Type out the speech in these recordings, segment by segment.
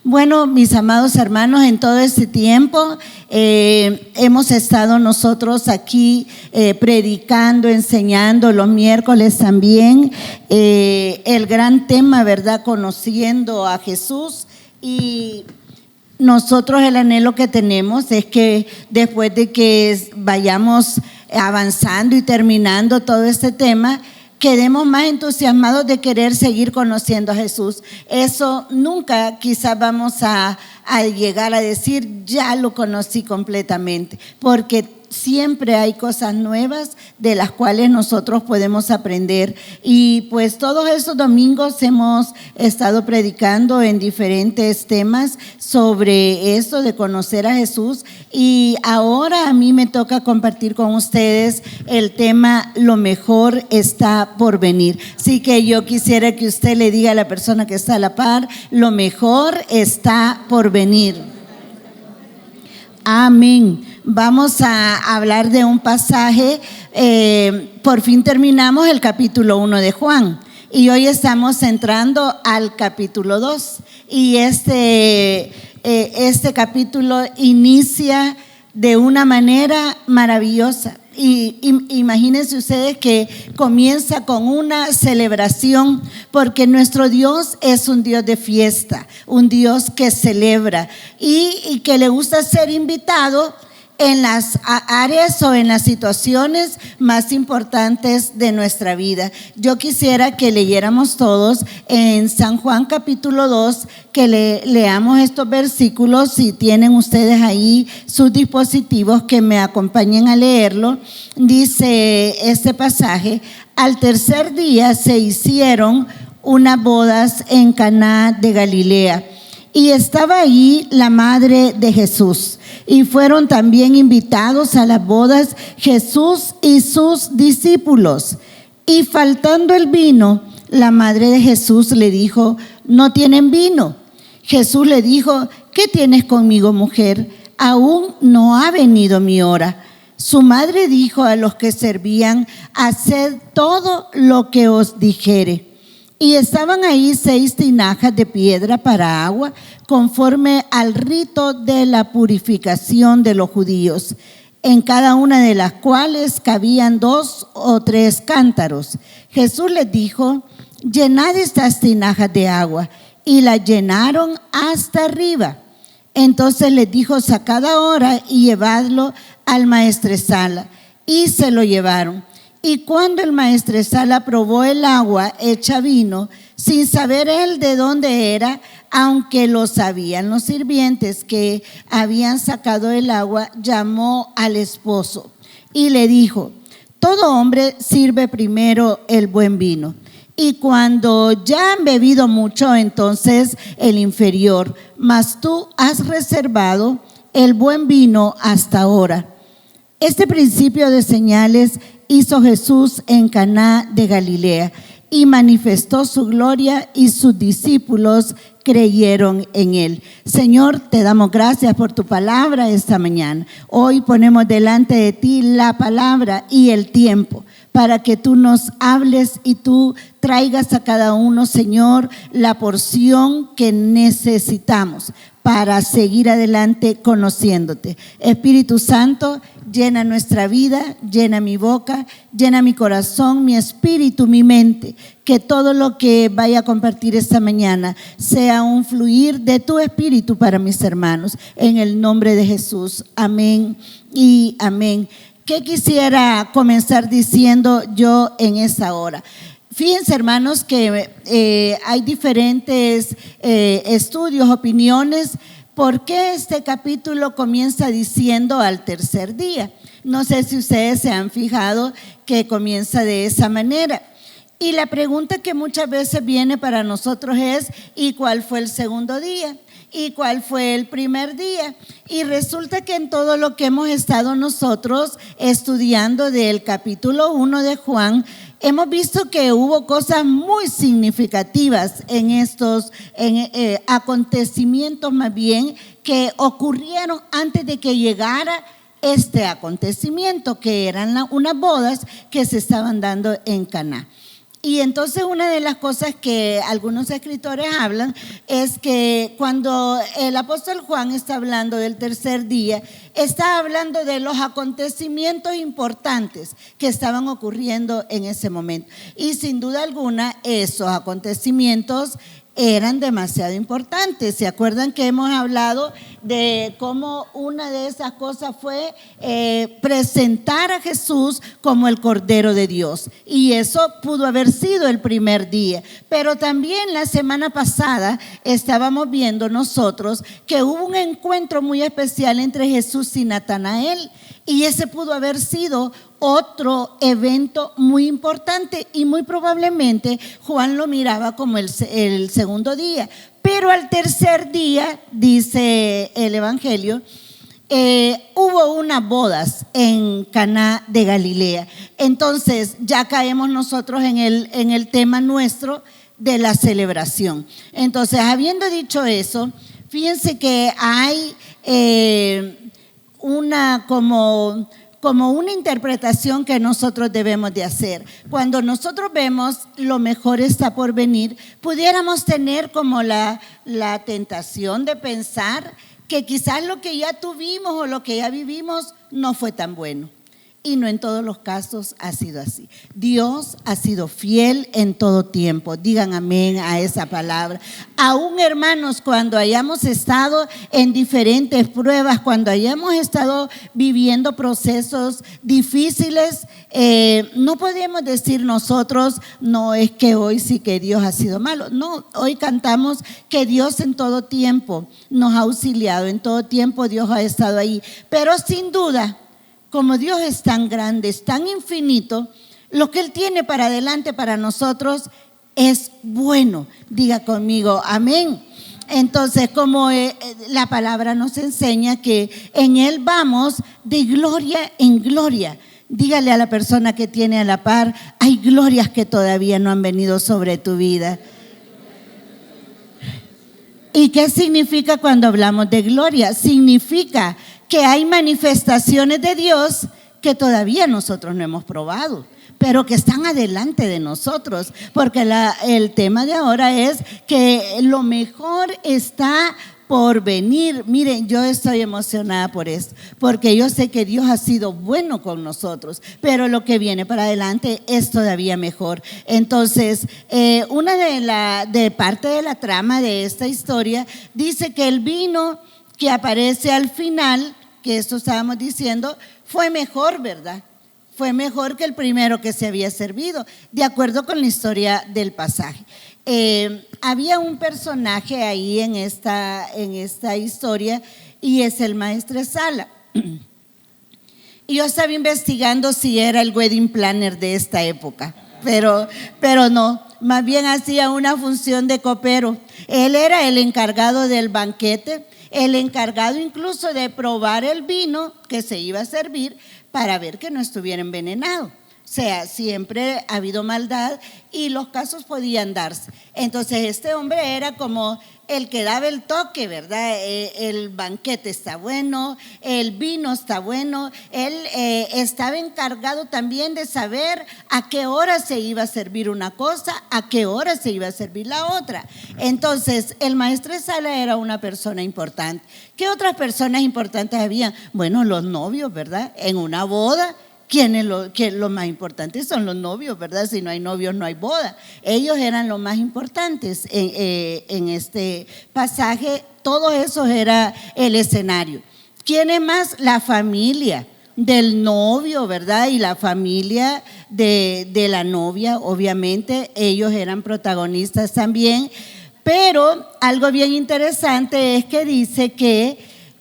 Bueno, mis amados hermanos, en todo este tiempo hemos estado nosotros aquí predicando, enseñando los miércoles también el gran tema, ¿verdad? Conociendo a Jesús. Y nosotros el anhelo que tenemos es que después de que vayamos avanzando y terminando todo este tema, quedemos más entusiasmados de querer seguir conociendo a Jesús. Eso nunca quizás vamos a llegar a decir, ya lo conocí completamente, porque siempre hay cosas nuevas de las cuales nosotros podemos aprender. Y pues todos esos domingos hemos estado predicando en diferentes temas sobre esto de conocer a Jesús, y ahora a mí me toca compartir con ustedes el tema lo mejor está por venir. Así que yo quisiera que usted le diga a la persona que está a la par, lo mejor está por venir. Amén. Vamos a hablar de un pasaje, por fin terminamos el capítulo 1 de Juan y hoy estamos entrando al capítulo 2, y este capítulo inicia de una manera maravillosa. Y imagínense ustedes que comienza con una celebración, porque nuestro Dios es un Dios de fiesta, un Dios que celebra y que le gusta ser invitado en las áreas o en las situaciones más importantes de nuestra vida. Yo quisiera que leyéramos todos en San Juan capítulo 2, que leamos estos versículos. Si tienen ustedes ahí sus dispositivos, que me acompañen a leerlo. Dice este pasaje: al tercer día se hicieron unas bodas en Caná de Galilea, y estaba ahí la madre de Jesús, y fueron también invitados a las bodas Jesús y sus discípulos. Y faltando el vino, la madre de Jesús le dijo: no tienen vino. Jesús le dijo: ¿qué tienes conmigo, mujer? Aún no ha venido mi hora. Su madre dijo a los que servían: haced todo lo que os dijere. Y estaban ahí 6 tinajas de piedra para agua, conforme al rito de la purificación de los judíos, en cada una de las cuales cabían 2 o 3 cántaros. Jesús les dijo: llenad estas tinajas de agua. Y las llenaron hasta arriba. Entonces les dijo: sacad ahora y llevadlo al maestresala. Y se lo llevaron. Y cuando el maestresala probó el agua hecha vino, sin saber él de dónde era, aunque lo sabían los sirvientes que habían sacado el agua, llamó al esposo y le dijo: todo hombre sirve primero el buen vino, y cuando ya han bebido mucho, entonces el inferior, mas tú has reservado el buen vino hasta ahora. Este principio de señales hizo Jesús en Caná de Galilea, y manifestó su gloria, y sus discípulos creyeron en él. Señor, te damos gracias por tu palabra esta mañana. Hoy ponemos delante de ti la palabra y el tiempo, para que tú nos hables y tú traigas a cada uno, Señor, la porción que necesitamos para seguir adelante conociéndote. Espíritu Santo, llena nuestra vida, llena mi boca, llena mi corazón, mi espíritu, mi mente. Que todo lo que vaya a compartir esta mañana sea un fluir de tu espíritu para mis hermanos. En el nombre de Jesús. Amén y amén. ¿Qué quisiera comenzar diciendo yo en esta hora? Fíjense, hermanos, que hay diferentes estudios, opiniones. ¿Por qué este capítulo comienza diciendo al tercer día? No sé si ustedes se han fijado que comienza de esa manera. Y la pregunta que muchas veces viene para nosotros es: ¿y cuál fue el segundo día? ¿Y cuál fue el primer día? Y resulta que en todo lo que hemos estado nosotros estudiando del capítulo 1 de Juan, hemos visto que hubo cosas muy significativas en estos acontecimientos, más bien, que ocurrieron antes de que llegara este acontecimiento, que eran unas bodas que se estaban dando en Caná. Y entonces una de las cosas que algunos escritores hablan es que cuando el apóstol Juan está hablando del tercer día, está hablando de los acontecimientos importantes que estaban ocurriendo en ese momento. Y sin duda alguna, esos acontecimientos eran demasiado importantes. ¿Se acuerdan que hemos hablado de cómo una de esas cosas fue presentar a Jesús como el Cordero de Dios? Y eso pudo haber sido el primer día. Pero también la semana pasada estábamos viendo nosotros que hubo un encuentro muy especial entre Jesús y Natanael. Y ese pudo haber sido otro evento muy importante y muy probablemente Juan lo miraba como el segundo día. Pero al tercer día, dice el Evangelio, hubo unas bodas en Caná de Galilea. Entonces ya caemos nosotros en el tema nuestro de la celebración. Entonces, habiendo dicho eso, fíjense que hay como una interpretación que nosotros debemos de hacer. Cuando nosotros vemos lo mejor está por venir, pudiéramos tener como la tentación de pensar que quizás lo que ya tuvimos o lo que ya vivimos no fue tan bueno. Y no en todos los casos ha sido así. Dios ha sido fiel en todo tiempo. Digan amén a esa palabra. Aún, hermanos, cuando hayamos estado en diferentes pruebas, cuando hayamos estado viviendo procesos difíciles, no podemos decir nosotros, no es que hoy sí que Dios ha sido malo. No, hoy cantamos que Dios en todo tiempo nos ha auxiliado, en todo tiempo Dios ha estado ahí. Pero sin duda, como Dios es tan grande, es tan infinito, lo que Él tiene para adelante para nosotros es bueno. Diga conmigo, amén. Entonces, como la palabra nos enseña que en Él vamos de gloria en gloria. Dígale a la persona que tiene a la par, hay glorias que todavía no han venido sobre tu vida. ¿Y qué significa cuando hablamos de gloria? Significa que hay manifestaciones de Dios que todavía nosotros no hemos probado, pero que están adelante de nosotros, porque el tema de ahora es que lo mejor está por venir. Miren, yo estoy emocionada por esto, porque yo sé que Dios ha sido bueno con nosotros, pero lo que viene para adelante es todavía mejor. Entonces, una de parte de la trama de esta historia dice que el vino que aparece al final, que esto estábamos diciendo, fue mejor, ¿verdad? Fue mejor que el primero que se había servido, de acuerdo con la historia del pasaje. Había un personaje ahí en esta historia y es el maestresala. Y yo estaba investigando si era el wedding planner de esta época, pero no, más bien hacía una función de copero. Él era el encargado del banquete, el encargado incluso de probar el vino que se iba a servir para ver que no estuviera envenenado. O sea, siempre ha habido maldad y los casos podían darse. Entonces este hombre era como el que daba el toque, ¿verdad? El banquete está bueno, el vino está bueno. Él estaba encargado también de saber a qué hora se iba a servir una cosa, a qué hora se iba a servir la otra. Entonces el maestresala era una persona importante. ¿Qué otras personas importantes había? Bueno, los novios, ¿verdad? En una boda, lo más importante son los novios, ¿verdad? Si no hay novios no hay boda. Ellos eran los más importantes en este pasaje. Todo eso era el escenario. ¿Quién es más? La familia del novio, ¿verdad? Y la familia de la novia, obviamente ellos eran protagonistas también. Pero algo bien interesante es que dice que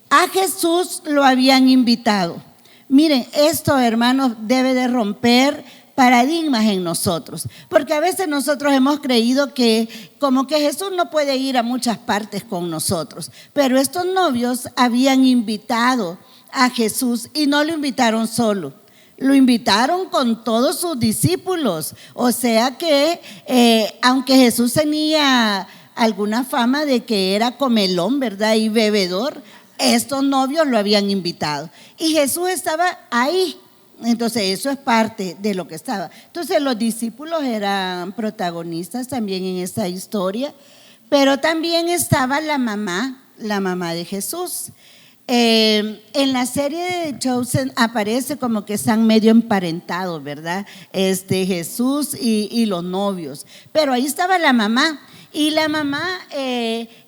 a Jesús lo habían invitado. Miren, esto, hermanos, debe de romper paradigmas en nosotros, porque a veces nosotros hemos creído que como que Jesús no puede ir a muchas partes con nosotros, pero estos novios habían invitado a Jesús y no lo invitaron solo, lo invitaron con todos sus discípulos. O sea que aunque Jesús tenía alguna fama de que era comelón, ¿verdad? Y bebedor, estos novios lo habían invitado y Jesús estaba ahí Entonces eso es parte de lo que estaba. Entonces los discípulos eran protagonistas también en esta historia, pero también estaba la mamá de Jesús. En la serie de Chosen aparece como que están medio emparentados, ¿verdad? Jesús y los novios, pero ahí estaba la mamá. Y la mamá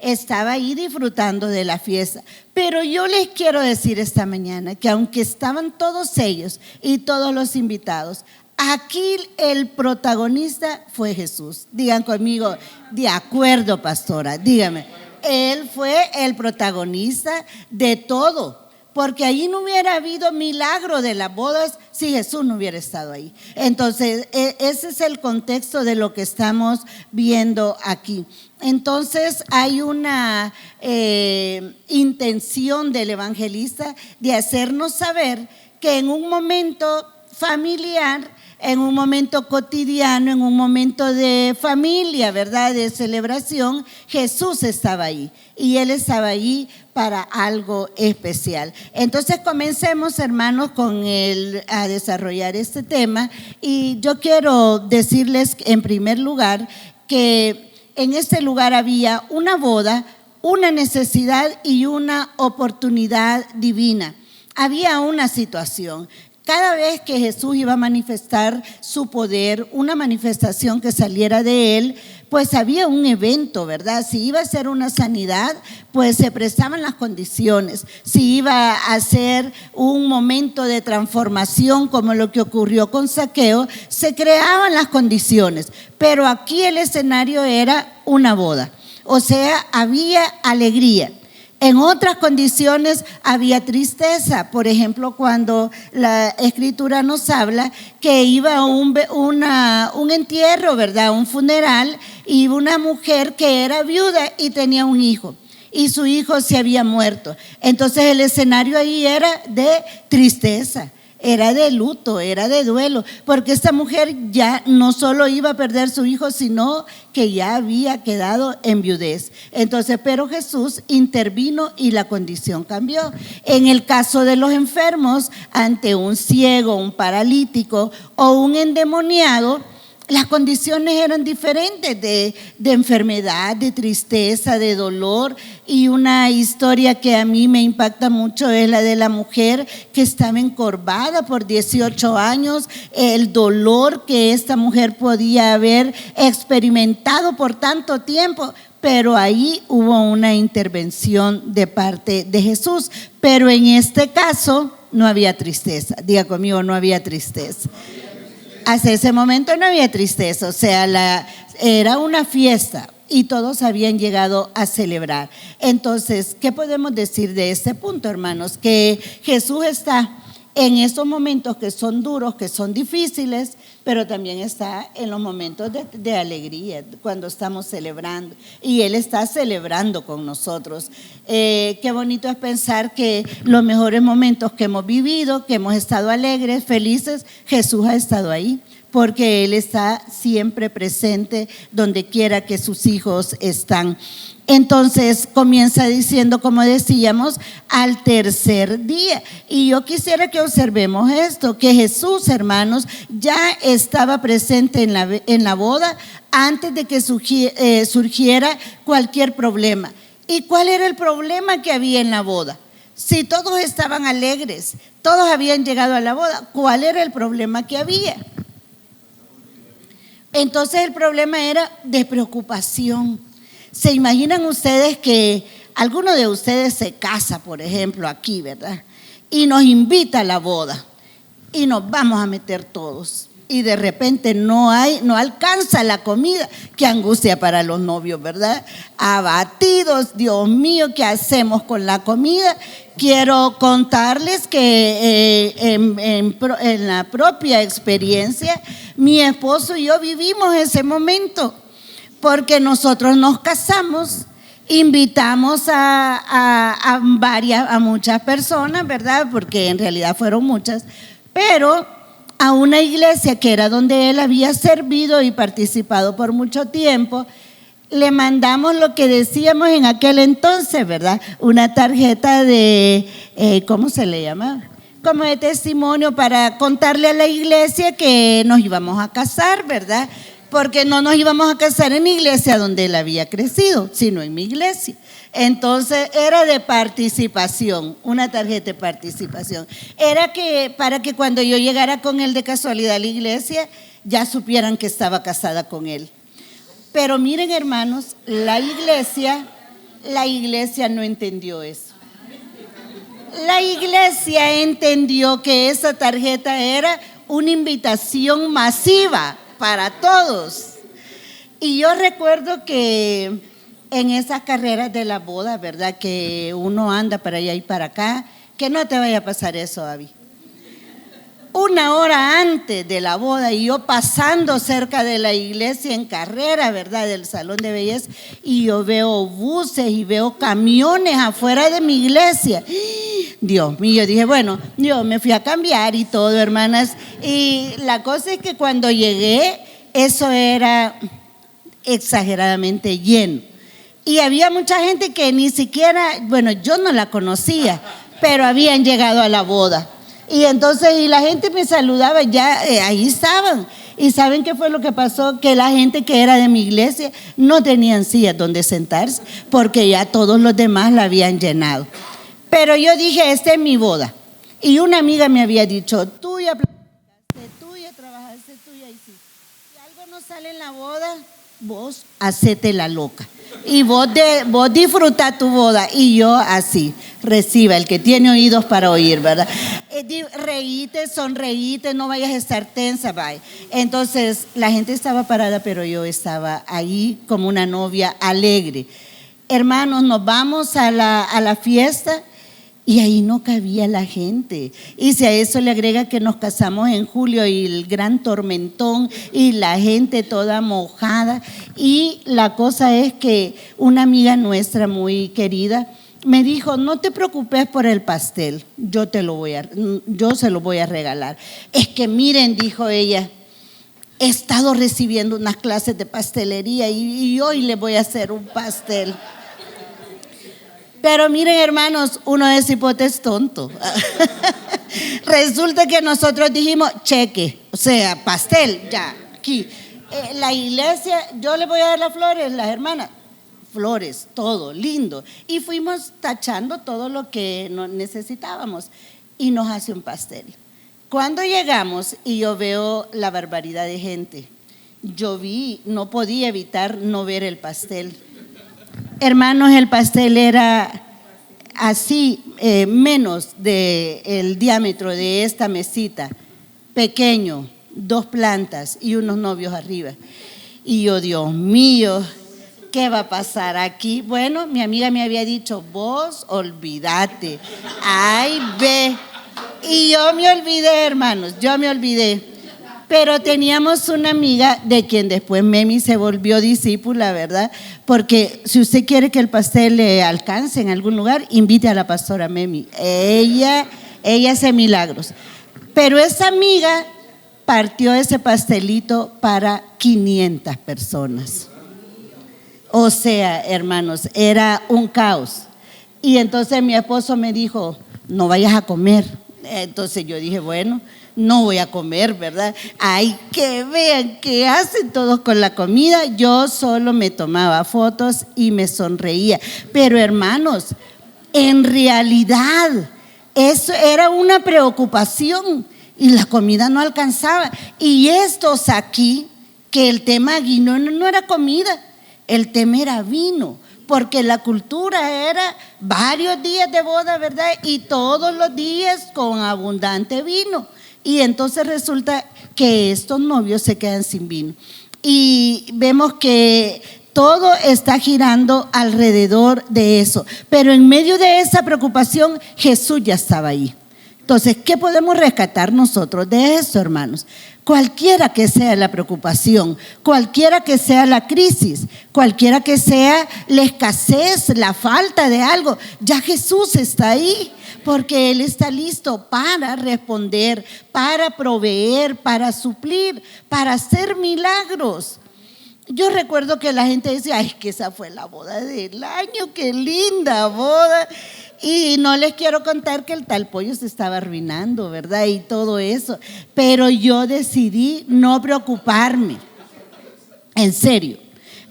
estaba ahí disfrutando de la fiesta. Pero yo les quiero decir esta mañana que aunque estaban todos ellos y todos los invitados, aquí el protagonista fue Jesús. Digan conmigo, de acuerdo, pastora, dígame. Él fue el protagonista de todo. Porque ahí no hubiera habido milagro de las bodas si Jesús no hubiera estado ahí. Entonces, ese es el contexto de lo que estamos viendo aquí. Entonces, hay una intención del evangelista de hacernos saber que en un momento familiar, en un momento cotidiano, en un momento de familia, ¿verdad?, de celebración, Jesús estaba ahí y Él estaba ahí para algo especial. Entonces comencemos, hermanos, a desarrollar este tema, y yo quiero decirles en primer lugar que en este lugar había una boda, una necesidad y una oportunidad divina. Había una situación. Cada vez que Jesús iba a manifestar su poder, una manifestación que saliera de Él, pues había un evento, ¿verdad? Si iba a ser una sanidad, pues se prestaban las condiciones. Si iba a ser un momento de transformación, como lo que ocurrió con Zaqueo, se creaban las condiciones. Pero aquí el escenario era una boda, o sea, había alegría. En otras condiciones había tristeza. Por ejemplo, cuando la Escritura nos habla que iba un entierro, ¿verdad?, un funeral, y una mujer que era viuda y tenía un hijo, y su hijo se había muerto. Entonces el escenario ahí era de tristeza, era de luto, era de duelo, porque esta mujer ya no solo iba a perder su hijo, sino que ya había quedado en viudez. Entonces, pero Jesús intervino y la condición cambió. En el caso de los enfermos, ante un ciego, un paralítico o un endemoniado, las condiciones eran diferentes de enfermedad, de tristeza, de dolor. Y una historia que a mí me impacta mucho es la de la mujer que estaba encorvada por 18 años, el dolor que esta mujer podía haber experimentado por tanto tiempo. Pero ahí hubo una intervención de parte de Jesús. Pero en este caso no había tristeza. Diga conmigo, no había tristeza. Hasta ese momento no había tristeza, o sea, era una fiesta y todos habían llegado a celebrar. Entonces, ¿qué podemos decir de este punto, hermanos? Que Jesús está en esos momentos que son duros, que son difíciles, pero también está en los momentos de alegría, cuando estamos celebrando, y Él está celebrando con nosotros. Qué bonito es pensar que los mejores momentos que hemos vivido, que hemos estado alegres, felices, Jesús ha estado ahí, porque Él está siempre presente donde quiera que sus hijos están. Entonces comienza diciendo, como decíamos, al tercer día. Y yo quisiera que observemos esto, que Jesús, hermanos, ya estaba presente en la boda antes de que surgiera cualquier problema. ¿Y cuál era el problema que había en la boda? Si todos estaban alegres, todos habían llegado a la boda, ¿cuál era el problema que había? Entonces el problema era de preocupación. ¿Se imaginan ustedes que alguno de ustedes se casa, por ejemplo, aquí, ¿verdad?, y nos invita a la boda y nos vamos a meter todos, y de repente no alcanza la comida? Qué angustia para los novios, ¿verdad? Abatidos, Dios mío, ¿qué hacemos con la comida? Quiero contarles que en la propia experiencia, mi esposo y yo vivimos ese momento, porque nosotros nos casamos, invitamos a muchas personas, ¿verdad?, porque en realidad fueron muchas, pero a una iglesia que era donde él había servido y participado por mucho tiempo. Le mandamos lo que decíamos en aquel entonces, ¿verdad?, una tarjeta de, ¿cómo se le llama? como de testimonio para contarle a la iglesia que nos íbamos a casar, ¿verdad? Porque no nos íbamos a casar en la iglesia donde él había crecido, sino en mi iglesia. Entonces era de participación, una tarjeta de participación. Era que para que cuando yo llegara con él de casualidad a la iglesia, ya supieran que estaba casada con él. Pero miren, hermanos, la iglesia no entendió eso. La iglesia entendió que esa tarjeta era una invitación masiva para todos. Y yo recuerdo que en esas carreras de la boda, ¿verdad? Que uno anda para allá y para acá, que no te vaya a pasar eso, Abby. Una hora antes de la boda y yo pasando cerca de la iglesia en carrera, ¿verdad? Del salón de belleza, y yo veo buses y veo camiones afuera de mi iglesia. Dios mío, dije, bueno, yo me fui a cambiar y todo, hermanas. Y la cosa es que cuando llegué, eso era exageradamente lleno. Y había mucha gente que ni siquiera, bueno, yo no la conocía, pero habían llegado a la boda. Y entonces, y la gente me saludaba, ya ahí estaban. ¿Y saben qué fue lo que pasó? Que la gente que era de mi iglesia no tenían sillas donde sentarse, porque ya todos los demás la habían llenado. Pero yo dije, esta es mi boda. Y una amiga me había dicho, tú ya planificaste, tú ya trabajaste, tú ya hiciste. Si algo no sale en la boda, vos hacete la loca. Y vos disfruta tu boda. Y yo así, reciba, el que tiene oídos para oír, ¿verdad? Reíte, sonreíte, no vayas a estar tensa, bye. Entonces la gente estaba parada, pero yo estaba ahí como una novia alegre. Hermanos, nos vamos a la fiesta y ahí no cabía la gente. Y si a eso le agrega que nos casamos en julio y el gran tormentón y la gente toda mojada. Y la cosa es que una amiga nuestra muy querida me dijo, no te preocupes por el pastel, yo se lo voy a regalar. Es que miren, dijo ella, he estado recibiendo unas clases de pastelería y hoy le voy a hacer un pastel. Pero miren, hermanos, uno de cipote es tonto. Resulta que nosotros dijimos, cheque, o sea, pastel, ya, aquí. La iglesia, yo le voy a dar las flores, las hermanas. Flores, todo, lindo. Y fuimos tachando todo lo que necesitábamos y nos hace un pastel. Cuando llegamos y yo veo la barbaridad de gente, no podía evitar no ver el pastel. Hermanos, el pastel era así, menos del diámetro de esta mesita, pequeño, 2 plantas y unos novios arriba. Y yo, Dios mío, ¿qué va a pasar aquí? Bueno, mi amiga me había dicho, vos olvídate, ay, ve. Y yo me olvidé, hermanos, yo me olvidé. Pero teníamos una amiga de quien después Memi se volvió discípula, ¿verdad? Porque si usted quiere que el pastel le alcance en algún lugar, invite a la pastora Memi. Ella hace milagros. Pero esa amiga partió ese pastelito para 500 personas. O sea, hermanos, era un caos. Y entonces mi esposo me dijo, no vayas a comer. Entonces yo dije, bueno, no voy a comer, ¿verdad? Ay, que vean qué hacen todos con la comida. Yo solo me tomaba fotos y me sonreía. Pero hermanos, en realidad eso era una preocupación y la comida no alcanzaba. Y estos aquí, que el tema vino no era comida, el tema era vino. Porque la cultura era varios días de boda, ¿verdad? Y todos los días con abundante vino. Y entonces resulta que estos novios se quedan sin vino. Y vemos que todo está girando alrededor de eso. Pero en medio de esa preocupación, Jesús ya estaba ahí. Entonces, ¿qué podemos rescatar nosotros de eso, hermanos? Cualquiera que sea la preocupación, cualquiera que sea la crisis, cualquiera que sea la escasez, la falta de algo, ya Jesús está ahí, porque Él está listo para responder, para proveer, para suplir, para hacer milagros. Yo recuerdo que la gente decía, ay, que esa fue la boda del año, qué linda boda. Y no les quiero contar que el tal pollo se estaba arruinando, ¿verdad? Y todo eso. Pero yo decidí no preocuparme. En serio.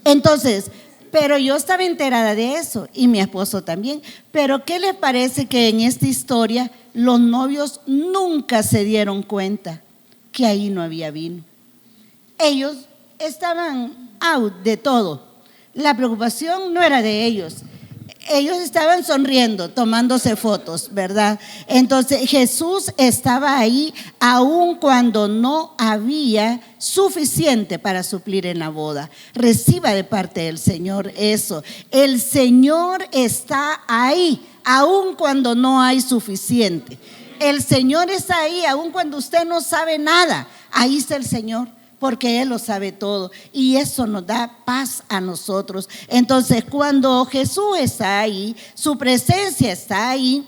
Entonces, pero yo estaba enterada de eso y mi esposo también. Pero ¿qué les parece que en esta historia los novios nunca se dieron cuenta que ahí no había vino? Ellos estaban out de todo. La preocupación no era de ellos. Ellos estaban sonriendo, tomándose fotos, ¿verdad? Entonces Jesús estaba ahí aun cuando no había suficiente para suplir en la boda. Reciba de parte del Señor eso. El Señor está ahí aun cuando no hay suficiente. El Señor está ahí aun cuando usted no sabe nada. Ahí está el Señor, porque Él lo sabe todo y eso nos da paz a nosotros. Entonces, cuando Jesús está ahí, su presencia está ahí,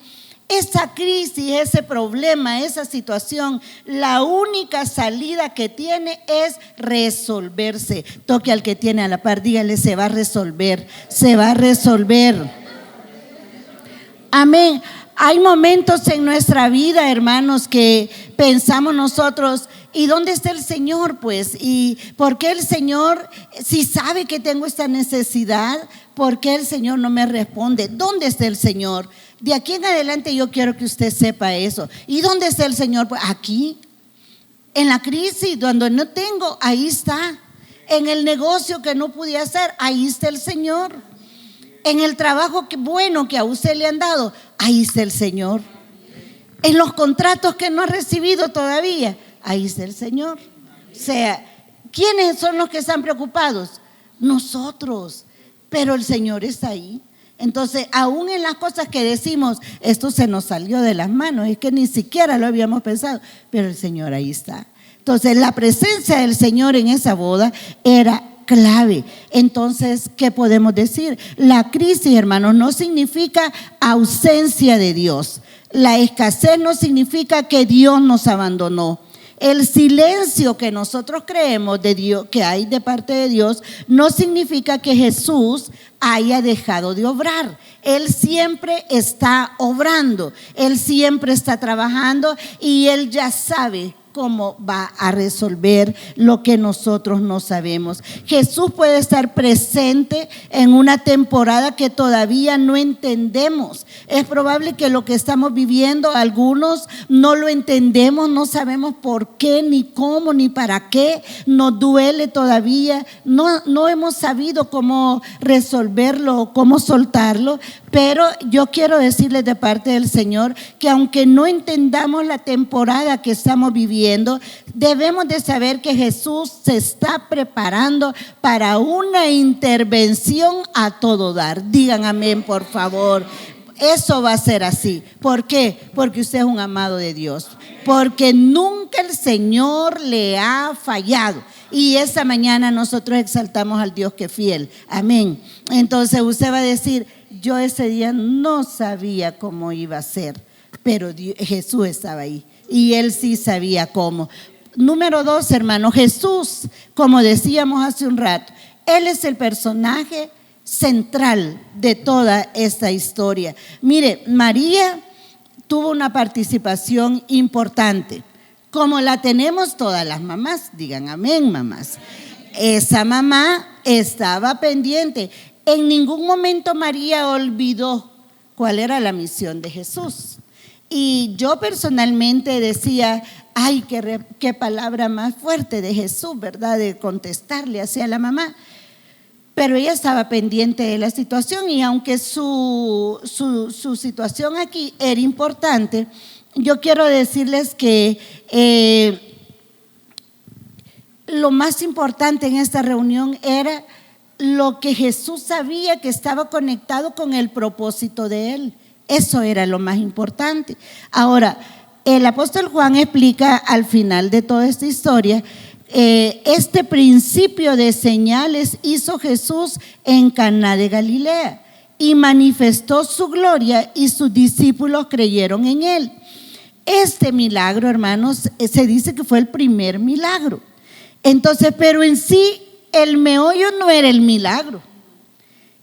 esa crisis, ese problema, esa situación, la única salida que tiene es resolverse. Toque al que tiene a la par, dígale: se va a resolver, se va a resolver. Amén. Hay momentos en nuestra vida, hermanos, que pensamos nosotros: ¿y dónde está el Señor? Pues, ¿y por qué el Señor, si sabe que tengo esta necesidad, por qué el Señor no me responde? ¿Dónde está el Señor? De aquí en adelante yo quiero que usted sepa eso. ¿Y dónde está el Señor? Pues aquí, en la crisis, cuando no tengo, ahí está. En el negocio que no pude hacer, ahí está el Señor. En el trabajo bueno que a usted le han dado, ahí está el Señor. En los contratos que no ha recibido todavía, ahí está el Señor. O sea, ¿quiénes son los que están preocupados? Nosotros, pero el Señor está ahí. Entonces, aún en las cosas que decimos, esto se nos salió de las manos, es que ni siquiera lo habíamos pensado, pero el Señor ahí está. Entonces, la presencia del Señor en esa boda era clave. Entonces, ¿qué podemos decir? La crisis, hermanos, no significa ausencia de Dios. La escasez no significa que Dios nos abandonó. El silencio que nosotros creemos de Dios, que hay de parte de Dios, no significa que Jesús haya dejado de obrar. Él siempre está obrando, Él siempre está trabajando y Él ya sabe cómo va a resolver lo que nosotros no sabemos. Jesús puede estar presente en una temporada que todavía no entendemos. Es probable que lo que estamos viviendo, algunos no lo entendemos, no sabemos por qué, ni cómo, ni para qué. Nos duele todavía, no hemos sabido cómo resolverlo, cómo soltarlo. Pero yo quiero decirles de parte del Señor que aunque no entendamos la temporada que estamos viviendo, debemos de saber que Jesús se está preparando para una intervención a todo dar. Digan amén, por favor. Eso va a ser así. ¿Por qué? Porque usted es un amado de Dios. Porque nunca el Señor le ha fallado. Y esta mañana nosotros exaltamos al Dios que es fiel. Amén. Entonces usted va a decir: yo ese día no sabía cómo iba a ser, pero Jesús estaba ahí y Él sí sabía cómo. Número 2, hermano, Jesús, como decíamos hace un rato, Él es el personaje central de toda esta historia. Mire, María tuvo una participación importante, como la tenemos todas las mamás. Digan amén, mamás. Esa mamá estaba pendiente. En ningún momento María olvidó cuál era la misión de Jesús. Y yo personalmente decía: ay, qué palabra más fuerte de Jesús, ¿verdad? De contestarle hacia la mamá. Pero ella estaba pendiente de la situación y aunque su situación aquí era importante, yo quiero decirles que lo más importante en esta reunión era lo que Jesús sabía, que estaba conectado con el propósito de Él. Eso era lo más importante. Ahora, el apóstol Juan explica al final de toda esta historia, este principio de señales hizo Jesús en Caná de Galilea y manifestó su gloria y sus discípulos creyeron en Él. Este milagro, hermanos, se dice que fue el primer milagro. Entonces, pero en sí, el meollo no era el milagro.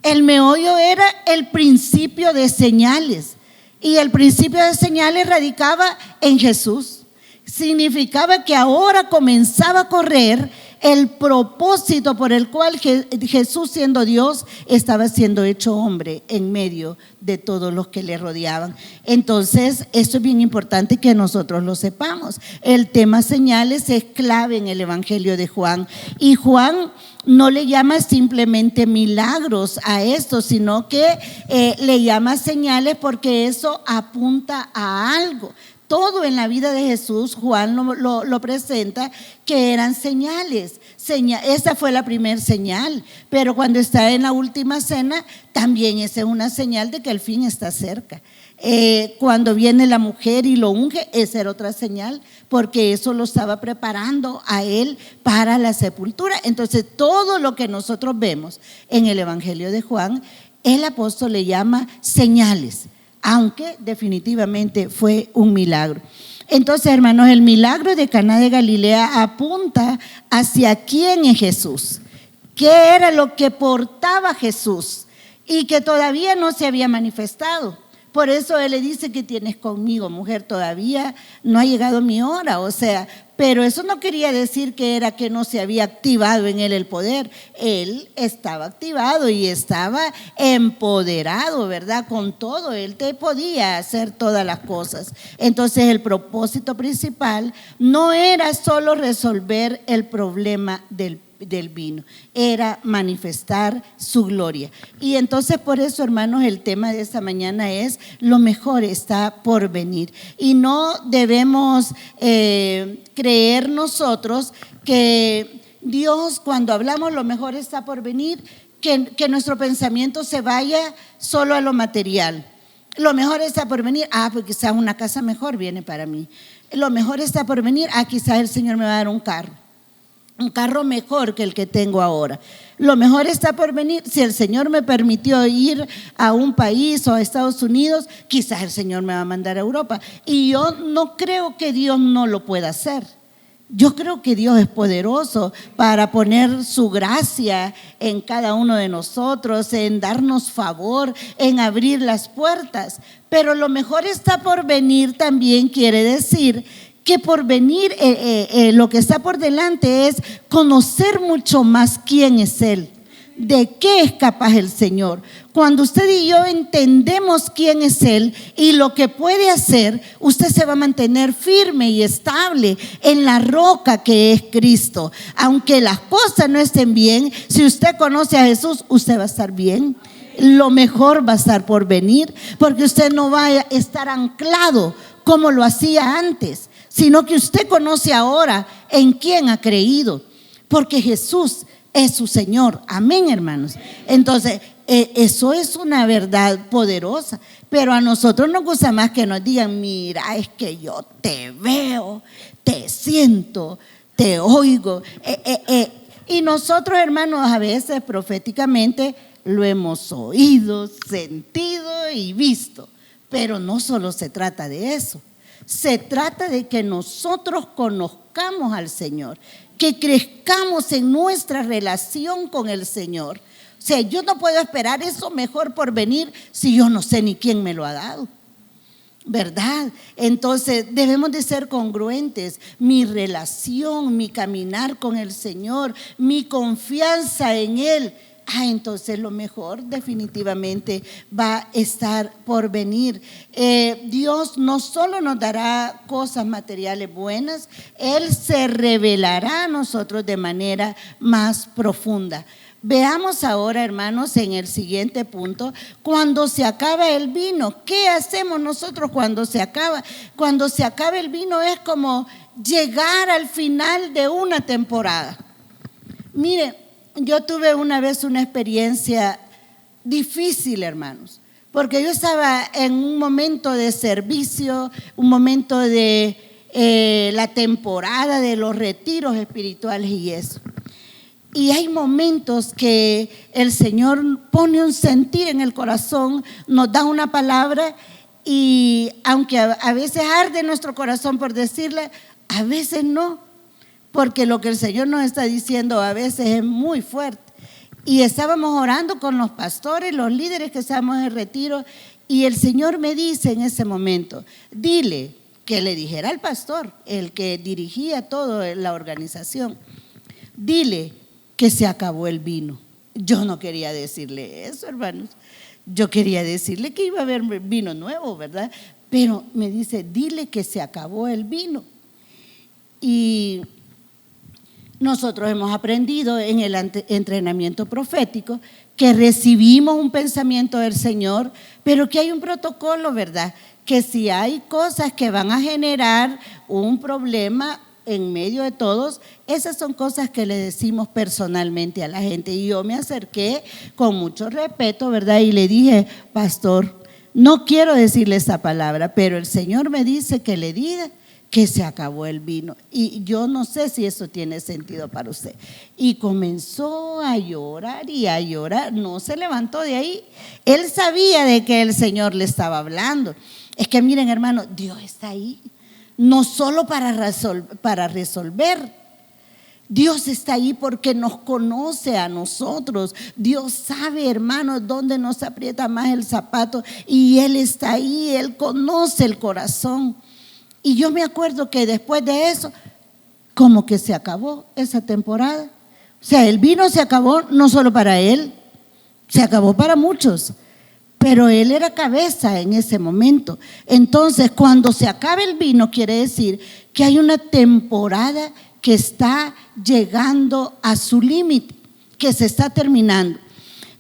El meollo era el principio de señales. Y el principio de señales radicaba en Jesús. Significaba que ahora comenzaba a correr el propósito por el cual Jesús, siendo Dios, estaba siendo hecho hombre en medio de todos los que le rodeaban. Entonces, esto es bien importante que nosotros lo sepamos. El tema señales es clave en el Evangelio de Juan. Y Juan no le llama simplemente milagros a esto, sino que le llama señales porque eso apunta a algo. Todo en la vida de Jesús, Juan lo presenta que eran señales. Esa fue la primera señal, pero cuando está en la última cena, también esa es una señal de que el fin está cerca. Cuando viene la mujer y lo unge, esa era otra señal, porque eso lo estaba preparando a él para la sepultura. Entonces, todo lo que nosotros vemos en el Evangelio de Juan, el apóstol le llama señales, aunque definitivamente fue un milagro. Entonces, hermanos, el milagro de Caná de Galilea apunta hacia quién es Jesús, qué era lo que portaba Jesús y que todavía no se había manifestado. Por eso él le dice: que tienes conmigo, mujer, todavía no ha llegado mi hora. O sea, pero eso no quería decir que era que no se había activado en él el poder. Él estaba activado y estaba empoderado, ¿verdad? Con todo, él te podía hacer todas las cosas. Entonces, el propósito principal no era solo resolver el problema del vino, era manifestar su gloria. Y entonces, por eso, hermanos, el tema de esta mañana es: lo mejor está por venir. Y no debemos creer nosotros que Dios, cuando hablamos lo mejor está por venir, que nuestro pensamiento se vaya solo a lo material. Lo mejor está por venir, pues quizás una casa mejor viene para mí. Lo mejor está por venir, quizás el Señor me va a dar un carro mejor que el que tengo ahora. Lo mejor está por venir. Si el Señor me permitió ir a un país o a Estados Unidos, quizás el Señor me va a mandar a Europa. Y yo no creo que Dios no lo pueda hacer. Yo creo que Dios es poderoso para poner su gracia en cada uno de nosotros, en darnos favor, en abrir las puertas. Pero lo mejor está por venir también quiere decir que por venir, lo que está por delante es conocer mucho más quién es Él, de qué es capaz el Señor. Cuando usted y yo entendemos quién es Él y lo que puede hacer, usted se va a mantener firme y estable en la roca que es Cristo. Aunque las cosas no estén bien, si usted conoce a Jesús, usted va a estar bien. Lo mejor va a estar por venir, porque usted no va a estar anclado como lo hacía antes, sino que usted conoce ahora en quién ha creído, porque Jesús es su Señor. Amén, hermanos. Entonces, eso es una verdad poderosa, pero a nosotros nos gusta más que nos digan: mira, es que yo te veo, te siento, te oigo. Y nosotros, hermanos, a veces proféticamente lo hemos oído, sentido y visto, pero no solo se trata de eso. Se trata de que nosotros conozcamos al Señor, que crezcamos en nuestra relación con el Señor. O sea, yo no puedo esperar eso mejor por venir si yo no sé ni quién me lo ha dado, ¿verdad? Entonces debemos de ser congruentes. Mi relación, mi caminar con el Señor, mi confianza en Él, entonces lo mejor definitivamente va a estar por venir. Dios no solo nos dará cosas materiales buenas, Él se revelará a nosotros de manera más profunda. Veamos ahora, hermanos, en el siguiente punto: cuando se acaba el vino. ¿Qué hacemos nosotros cuando se acaba? Cuando se acaba el vino es como llegar al final de una temporada. Mire, yo tuve una vez una experiencia difícil, hermanos, porque yo estaba en un momento de servicio, un momento de la temporada de los retiros espirituales y eso. Y hay momentos que el Señor pone un sentir en el corazón, nos da una palabra, y aunque a veces arde nuestro corazón por decirle, a veces no, porque lo que el Señor nos está diciendo a veces es muy fuerte. Y estábamos orando con los pastores, los líderes que estábamos en retiro, Y el Señor me dice en ese momento, dile, que le dijera al pastor, el que dirigía toda la organización, dile que se acabó el vino. Yo no quería decirle eso, hermanos. Yo quería decirle que iba a haber vino nuevo, ¿verdad? Pero me dice, dile que se acabó el vino. Y nosotros hemos aprendido en el entrenamiento profético que recibimos un pensamiento del Señor, pero que hay un protocolo, ¿verdad? Que si hay cosas que van a generar un problema en medio de todos, esas son cosas que le decimos personalmente a la gente. Y yo me acerqué con mucho respeto, ¿verdad? Y le dije, pastor, no quiero decirle esa palabra, pero el Señor me dice que le diga que se acabó el vino. Y yo no sé si eso tiene sentido para usted. Y comenzó a llorar y a llorar, no se levantó de ahí. Él sabía de que el Señor le estaba hablando. Es que miren, hermano, Dios está ahí, no solo para resolver. Dios está ahí porque nos conoce a nosotros. Dios sabe, hermanos, dónde nos aprieta más el zapato, y Él está ahí, Él conoce el corazón. Y yo me acuerdo que después de eso, como que se acabó esa temporada. O sea, el vino se acabó no solo para él, se acabó para muchos, pero él era cabeza en ese momento. Entonces, cuando se acaba el vino, quiere decir que hay una temporada que está llegando a su límite, que se está terminando.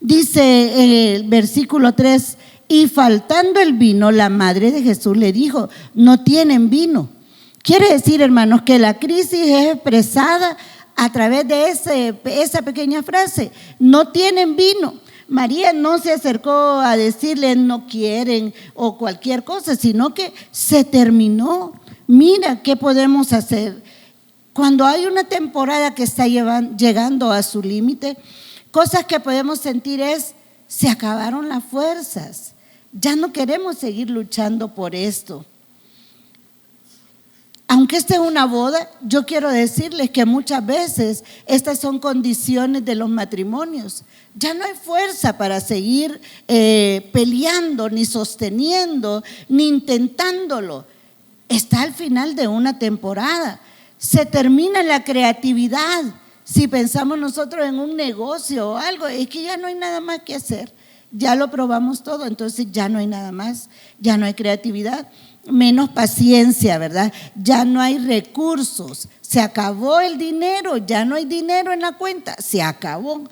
Dice el versículo 3, y faltando el vino, la madre de Jesús le dijo, no tienen vino. Quiere decir, hermanos, que la crisis es expresada a través de esa pequeña frase, no tienen vino. María no se acercó a decirle no quieren o cualquier cosa, sino que se terminó. Mira, ¿qué podemos hacer? Cuando hay una temporada que está llegando a su límite, cosas que podemos sentir es, se acabaron las fuerzas, ya no queremos seguir luchando por esto. Aunque esta es una boda, yo quiero decirles que muchas veces estas son condiciones de los matrimonios. Ya no hay fuerza para seguir peleando, ni sosteniendo, ni intentándolo. Está al final de una temporada. Se termina la creatividad. Si pensamos nosotros en un negocio o algo, es que ya no hay nada más que hacer. Ya lo probamos todo, entonces ya no hay nada más, ya no hay creatividad. Menos paciencia, ¿verdad? Ya no hay recursos, se acabó el dinero, ya no hay dinero en la cuenta, se acabó,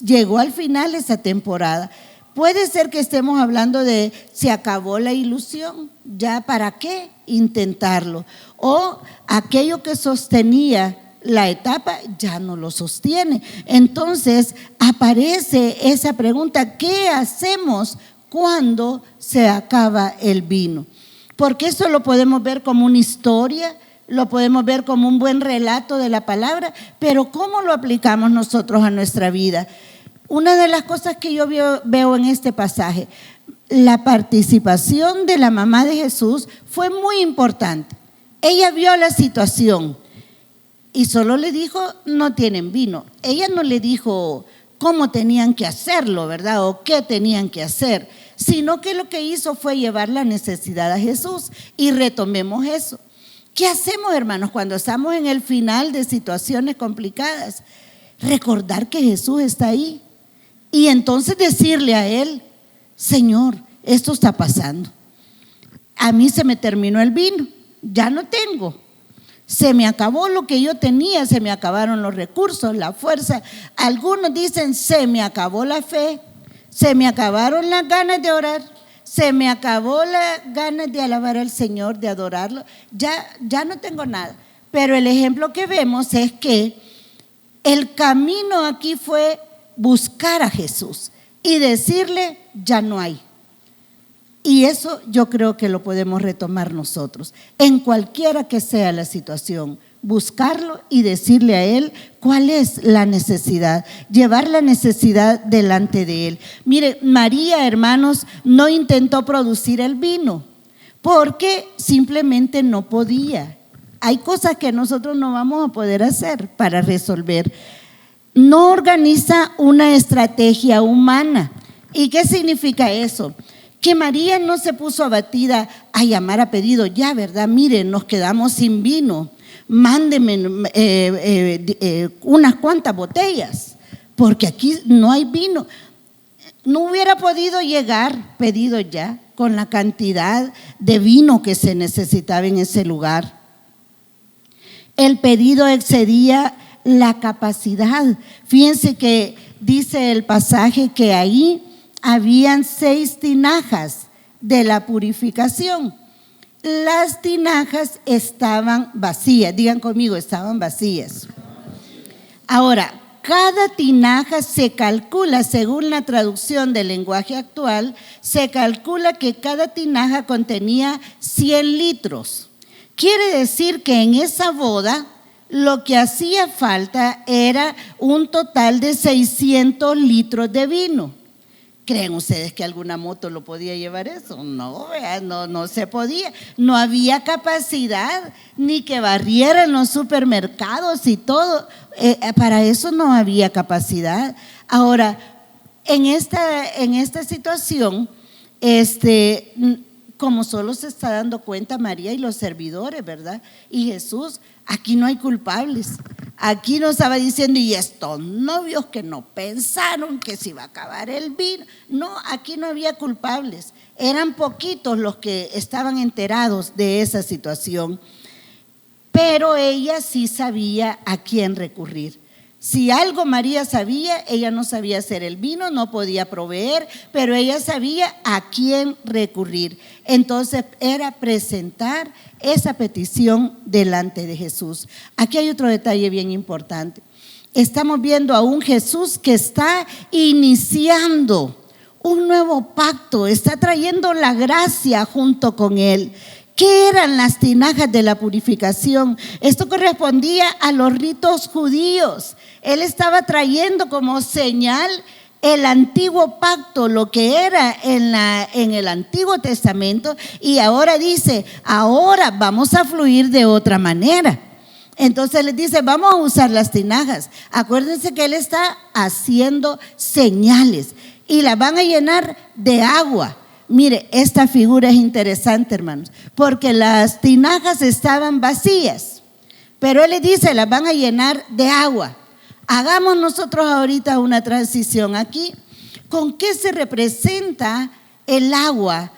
llegó al final esa temporada. Puede ser que estemos hablando de se acabó la ilusión, ya para qué intentarlo, o aquello que sostenía la etapa ya no lo sostiene. Entonces aparece esa pregunta, ¿qué hacemos cuando se acaba el vino? Porque eso lo podemos ver como una historia, lo podemos ver como un buen relato de la palabra, pero ¿cómo lo aplicamos nosotros a nuestra vida? Una de las cosas que yo veo en este pasaje, la participación de la mamá de Jesús fue muy importante. Ella vio la situación y solo le dijo, no tienen vino. Ella no le dijo cómo tenían que hacerlo, ¿verdad? O qué tenían que hacer, sino que lo que hizo fue llevar la necesidad a Jesús. Y retomemos eso. ¿Qué hacemos, hermanos, cuando estamos en el final de situaciones complicadas? Recordar que Jesús está ahí y entonces decirle a Él, Señor, esto está pasando. A mí se me terminó el vino, ya no tengo. Se me acabó lo que yo tenía, se me acabaron los recursos, la fuerza. Algunos dicen, se me acabó la fe. Se me acabaron las ganas de orar, se me acabó las ganas de alabar al Señor, de adorarlo, ya no tengo nada. Pero el ejemplo que vemos es que el camino aquí fue buscar a Jesús y decirle, ya no hay. Y eso yo creo que lo podemos retomar nosotros, en cualquiera que sea la situación. Buscarlo y decirle a Él cuál es la necesidad, llevar la necesidad delante de Él. Mire, María, hermanos, no intentó producir el vino porque simplemente no podía. Hay cosas que nosotros no vamos a poder hacer para resolver. No organiza una estrategia humana. ¿Y qué significa eso? que María no se puso abatida a llamar a pedido, ya, ¿verdad? Miren, nos quedamos sin vino, mándeme unas cuantas botellas, porque aquí no hay vino. No hubiera podido llegar pedido ya con la cantidad de vino que se necesitaba en ese lugar. El pedido excedía la capacidad. Fíjense que dice el pasaje que ahí habían 6 tinajas de la purificación. Las tinajas estaban vacías. Digan conmigo, estaban vacías. Ahora, cada tinaja se calcula, según la traducción del lenguaje actual, se calcula que cada tinaja contenía 100 litros. Quiere decir que en esa boda lo que hacía falta era un total de 600 litros de vino. ¿Creen ustedes que alguna moto lo podía llevar eso? No, no se podía. No había capacidad ni que barrieran los supermercados y todo. Para eso no había capacidad. Ahora, en esta situación, como solo se está dando cuenta María y los servidores, ¿verdad? Y Jesús, aquí no hay culpables. Aquí nos estaba diciendo, y estos novios que no pensaron que se iba a acabar el vino. No, aquí no había culpables. Eran poquitos los que estaban enterados de esa situación. Pero ella sí sabía a quién recurrir. Si algo María sabía, ella no sabía hacer el vino, no podía proveer, pero ella sabía a quién recurrir. Entonces era presentar esa petición delante de Jesús. Aquí hay otro detalle bien importante. Estamos viendo a un Jesús que está iniciando un nuevo pacto, está trayendo la gracia junto con él. ¿Qué eran las tinajas de la purificación? Esto correspondía a los ritos judíos. Él estaba trayendo como señal el antiguo pacto, lo que era en el Antiguo Testamento, y ahora dice, ahora vamos a fluir de otra manera. Entonces les dice, vamos a usar las tinajas. Acuérdense que él está haciendo señales y las van a llenar de agua. Mire, esta figura es interesante, hermanos, porque las tinajas estaban vacías, pero él les dice, las van a llenar de agua. Hagamos nosotros ahorita una transición aquí. ¿Con qué se representa el agua?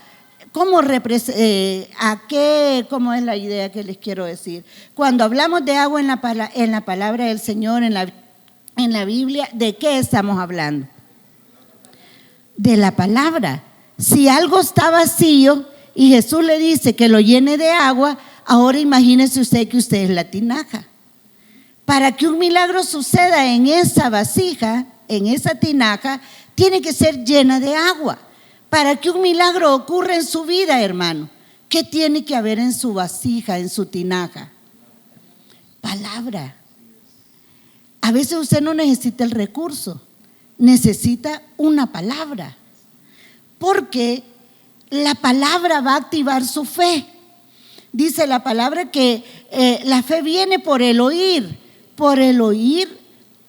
¿Cómo es la idea que les quiero decir? Cuando hablamos de agua en la palabra del Señor, en la Biblia, ¿de qué estamos hablando? De la palabra. Si algo está vacío y Jesús le dice que lo llene de agua, ahora imagínese usted que usted es la tinaja. Para que un milagro suceda en esa vasija, en esa tinaja, tiene que ser llena de agua. Para que un milagro ocurra en su vida, hermano, ¿qué tiene que haber en su vasija, en su tinaja? Palabra. A veces usted no necesita el recurso, necesita una palabra. Porque la palabra va a activar su fe. Dice la palabra que la fe viene por el oír. Por el oír,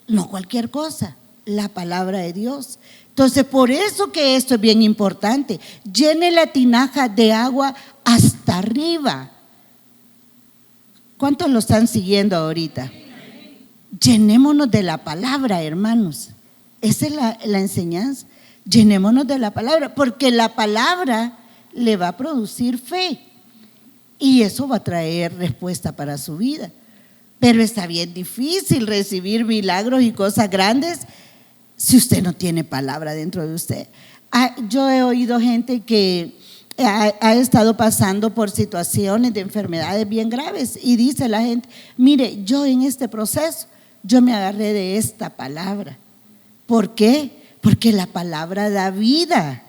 no cualquier cosa, la palabra de Dios. Entonces, por eso que esto es bien importante. Llene la tinaja de agua hasta arriba. ¿Cuántos lo están siguiendo ahorita? Llenémonos de la palabra, hermanos. Esa es la enseñanza. Llenémonos de la palabra, porque la palabra le va a producir fe y eso va a traer respuesta para su vida. Pero está bien difícil recibir milagros y cosas grandes si usted no tiene palabra dentro de usted. Yo he oído gente que ha estado pasando por situaciones de enfermedades bien graves y dice la gente, mire, yo en este proceso, yo me agarré de esta palabra. ¿Por qué? Porque la palabra da vida.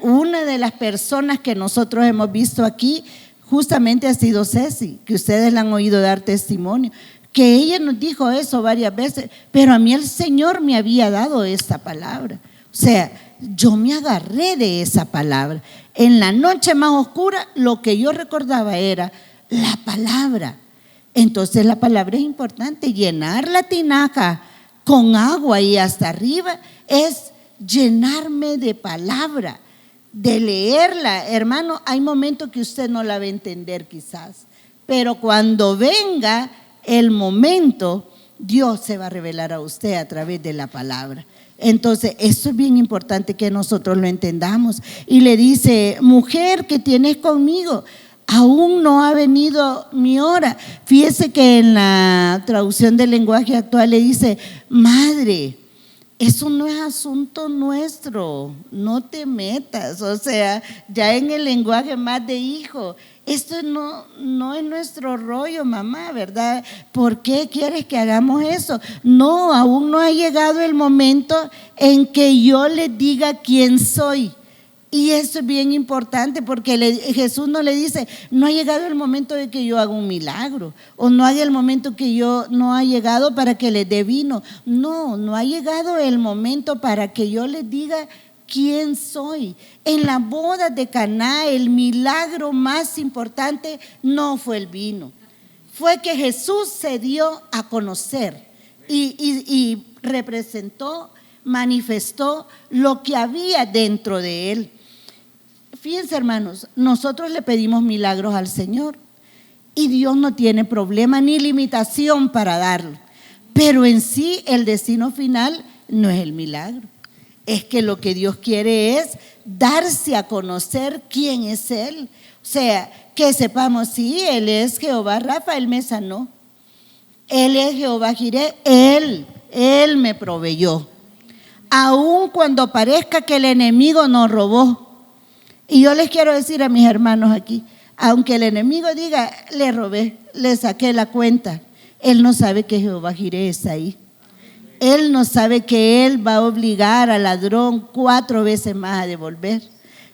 Una de las personas que nosotros hemos visto aquí justamente ha sido Ceci, que ustedes la han oído dar testimonio, que ella nos dijo eso varias veces, pero a mí el Señor me había dado esta palabra. O sea, yo me agarré de esa palabra. En la noche más oscura, lo que yo recordaba era la palabra. Entonces la palabra es importante. Llenar la tinaja con agua y hasta arriba es llenarme de palabra, de leerla, hermano, hay momentos que usted no la va a entender quizás, pero cuando venga el momento, Dios se va a revelar a usted a través de la palabra. Entonces, eso es bien importante que nosotros lo entendamos. Y le dice: mujer, ¿qué tienes conmigo? Aún no ha venido mi hora. Fíjese que en la traducción del lenguaje actual le dice: madre, eso no es asunto nuestro, no te metas. O sea, ya en el lenguaje más de hijo, esto no es nuestro rollo, mamá, ¿verdad? ¿Por qué quieres que hagamos eso? No, aún no ha llegado el momento en que yo les diga quién soy. Y eso es bien importante, porque Jesús no le dice: no ha llegado el momento de que yo haga un milagro, o no hay el momento que yo no ha llegado para que les dé vino. No ha llegado el momento para que yo les diga quién soy. En la boda de Caná, el milagro más importante no fue el vino, fue que Jesús se dio a conocer y representó, manifestó lo que había dentro de él. Fíjense, hermanos, nosotros le pedimos milagros al Señor y Dios no tiene problema ni limitación para darlo, pero en sí el destino final no es el milagro. Es que lo que Dios quiere es darse a conocer quién es Él. O sea, que sepamos: sí, Él es Jehová Rafa, Él me sanó. Él es Jehová Jireh, Él me proveyó. Aun cuando parezca que el enemigo nos robó. Y yo les quiero decir a mis hermanos aquí: aunque el enemigo diga: le robé, le saqué la cuenta, él no sabe que Jehová Jireh está ahí. Él no sabe que él va a obligar al ladrón 4 veces más a devolver.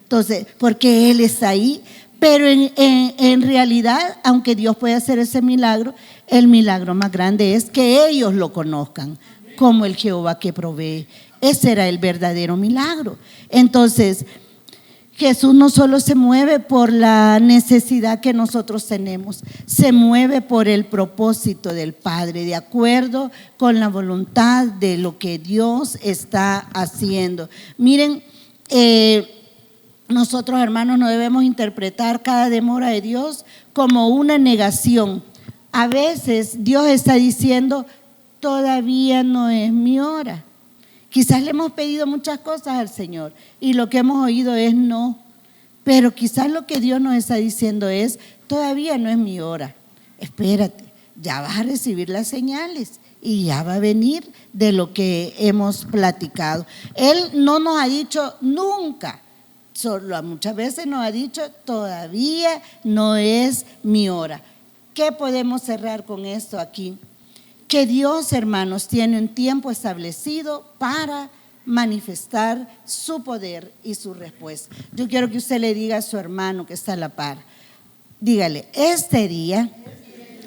Entonces, porque él está ahí. Pero en realidad, aunque Dios puede hacer ese milagro, el milagro más grande es que ellos lo conozcan como el Jehová que provee. Ese era el verdadero milagro. Entonces, Jesús no solo se mueve por la necesidad que nosotros tenemos, se mueve por el propósito del Padre, de acuerdo con la voluntad de lo que Dios está haciendo. Miren, nosotros, hermanos, no debemos interpretar cada demora de Dios como una negación. A veces Dios está diciendo: todavía no es mi hora. Quizás le hemos pedido muchas cosas al Señor y lo que hemos oído es no, pero quizás lo que Dios nos está diciendo es: todavía no es mi hora, espérate, ya vas a recibir las señales y ya va a venir de lo que hemos platicado. Él no nos ha dicho nunca, solo muchas veces nos ha dicho: todavía no es mi hora. ¿Qué podemos cerrar con esto aquí? Que Dios, hermanos, tiene un tiempo establecido para manifestar su poder y su respuesta. Yo quiero que usted le diga a su hermano que está a la par, dígale: este día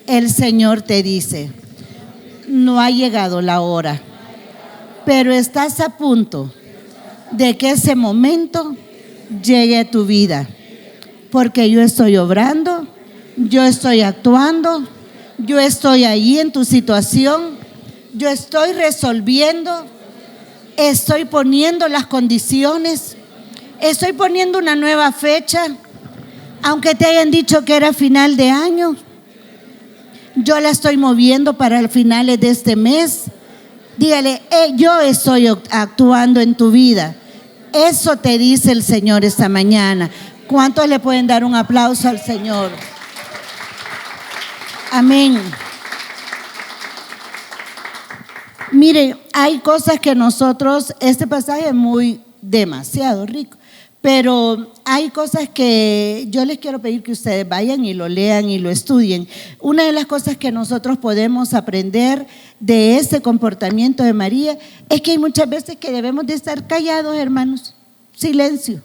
el Señor te dice: no ha llegado la hora, pero estás a punto de que ese momento llegue a tu vida, porque yo estoy obrando, yo estoy actuando, yo estoy ahí en tu situación, yo estoy resolviendo, estoy poniendo las condiciones, estoy poniendo una nueva fecha. Aunque te hayan dicho que era final de año, yo la estoy moviendo para el finales de este mes. Dígale: yo estoy actuando en tu vida. Eso te dice el Señor esta mañana. ¿Cuántos le pueden dar un aplauso al Señor? Amén. Mire, hay cosas que nosotros, este pasaje es demasiado rico, pero hay cosas que yo les quiero pedir que ustedes vayan y lo lean y lo estudien. Una de las cosas que nosotros podemos aprender de ese comportamiento de María es que hay muchas veces que debemos de estar callados, hermanos, silencio.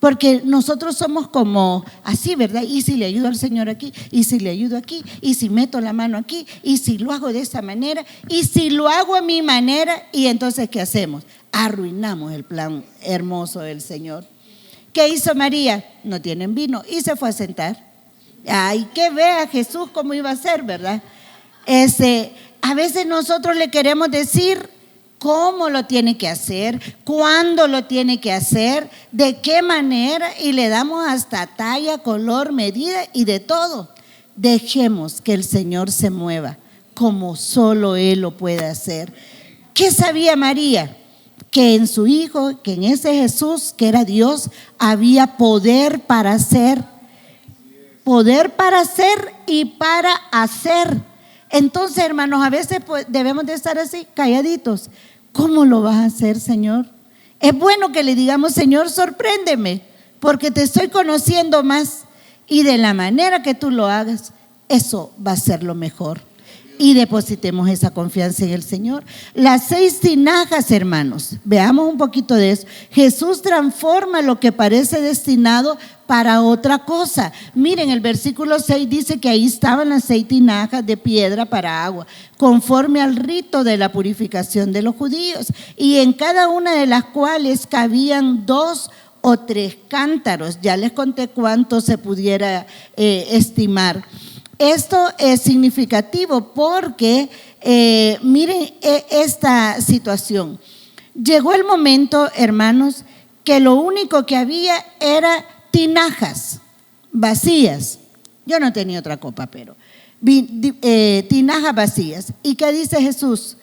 Porque nosotros somos como así, ¿verdad? Y si le ayudo al Señor aquí, y si le ayudo aquí, y si meto la mano aquí, y si lo hago de esa manera, y si lo hago a mi manera, y entonces ¿qué hacemos? Arruinamos el plan hermoso del Señor. ¿Qué hizo María? No tienen vino y se fue a sentar. Ay, que vea Jesús cómo iba a ser, ¿verdad? A veces nosotros le queremos decir cómo lo tiene que hacer, cuándo lo tiene que hacer, de qué manera, y le damos hasta talla, color, medida y de todo. Dejemos que el Señor se mueva como solo Él lo puede hacer. ¿Qué sabía María? Que en su Hijo, que en ese Jesús que era Dios, había poder para hacer y para hacer. Entonces, hermanos, a veces pues, debemos de estar así, calladitos. ¿Cómo lo vas a hacer, Señor? Es bueno que le digamos, Señor, sorpréndeme, porque te estoy conociendo más, y de la manera que tú lo hagas, eso va a ser lo mejor. Y depositemos esa confianza en el Señor. Las 6 tinajas, hermanos, veamos un poquito de eso. Jesús transforma lo que parece destinado para otra cosa. Miren, el versículo 6 dice que ahí estaban las 6 tinajas de piedra para agua, conforme al rito de la purificación de los judíos, y en cada una de las cuales cabían 2 o 3 cántaros. Ya les conté cuánto se pudiera estimar. Esto es significativo porque, miren esta situación. Llegó el momento, hermanos, que lo único que había era tinajas vacías. Yo no tenía otra copa, pero tinajas vacías. ¿Y qué dice Jesús?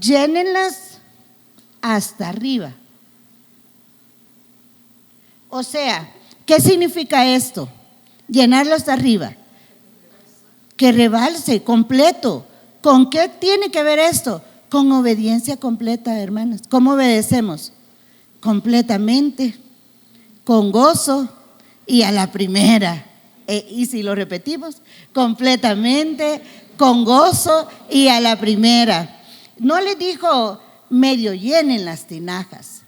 Llénenlas hasta arriba. O sea, ¿qué significa esto? Llenarlo hasta arriba. Que rebalse completo. ¿Con qué tiene que ver esto? Con obediencia completa, hermanos. ¿Cómo obedecemos? Completamente, con gozo y a la primera. Y si lo repetimos, completamente, con gozo y a la primera. No le dijo medio llenen las tinajas,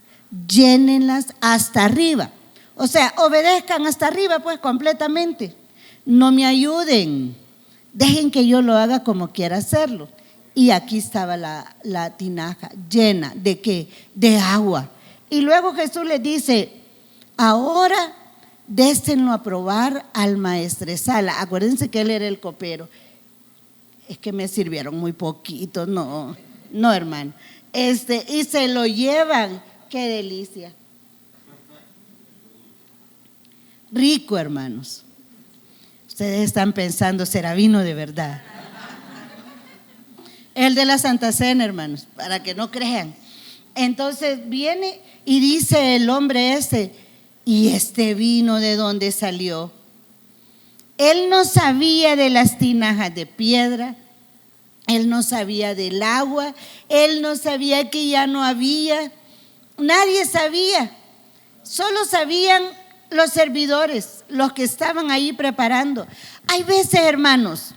llénenlas hasta arriba. O sea, obedezcan hasta arriba, pues completamente. No me ayuden. Dejen que yo lo haga como quiera hacerlo. Y aquí estaba la tinaja llena ¿de qué? De agua. Y luego Jesús le dice, ahora déstenlo a probar al maestresala. Acuérdense que él era el copero. Es que me sirvieron muy poquito, no, hermano. Y se lo llevan, qué delicia. Rico, hermanos. Ustedes están pensando, ¿será vino de verdad? El de la Santa Cena, hermanos, para que no crean. Entonces viene y dice el hombre ¿y este vino de dónde salió? Él no sabía de las tinajas de piedra, él no sabía del agua, él no sabía que ya no había, nadie sabía, solo sabían los servidores, los que estaban ahí preparando. Hay veces, hermanos,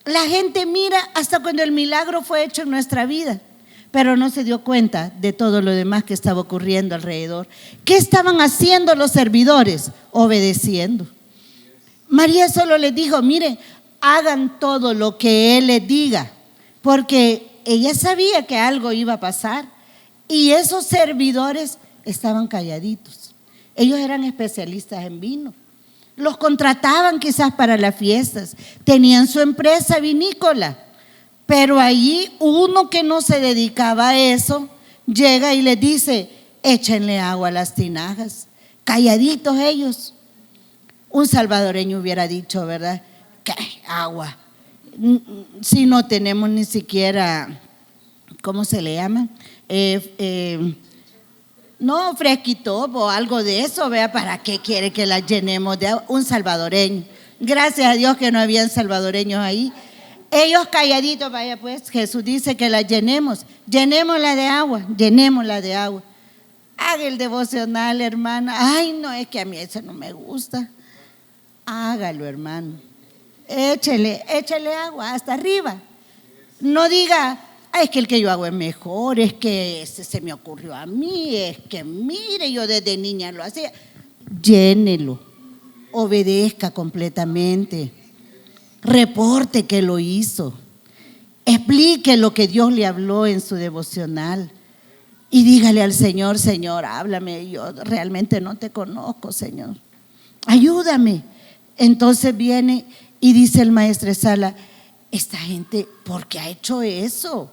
la gente mira hasta cuando el milagro fue hecho en nuestra vida, pero no se dio cuenta de todo lo demás que estaba ocurriendo alrededor. ¿Qué estaban haciendo los servidores? Obedeciendo. María solo les dijo, miren, hagan todo lo que Él les diga, porque ella sabía que algo iba a pasar, y esos servidores estaban calladitos. Ellos eran especialistas en vino. Los contrataban quizás para las fiestas. Tenían su empresa vinícola. Pero allí uno que no se dedicaba a eso llega y les dice, échenle agua a las tinajas. Calladitos ellos. Un salvadoreño hubiera dicho, ¿verdad? ¿Qué agua? Si no tenemos ni siquiera, ¿cómo se le llama? No, fresquito o algo de eso, vea, ¿para qué quiere que la llenemos de agua? Un salvadoreño. Gracias a Dios que no habían salvadoreños ahí. Ellos calladitos, vaya pues, Jesús dice que la llenémosla de agua, llenémosla de agua. Haga el devocional, hermana. Ay, no, es que a mí eso no me gusta. Hágalo, hermano. Échele agua hasta arriba. No diga, es que el que yo hago es mejor, es que se me ocurrió a mí, es que mire, yo desde niña lo hacía. Llénelo, obedezca completamente, reporte que lo hizo, explique lo que Dios le habló en su devocional y dígale al Señor, Señor, háblame, yo realmente no te conozco, Señor, ayúdame. Entonces viene y dice el maestresala, esta gente, ¿por qué ha hecho eso?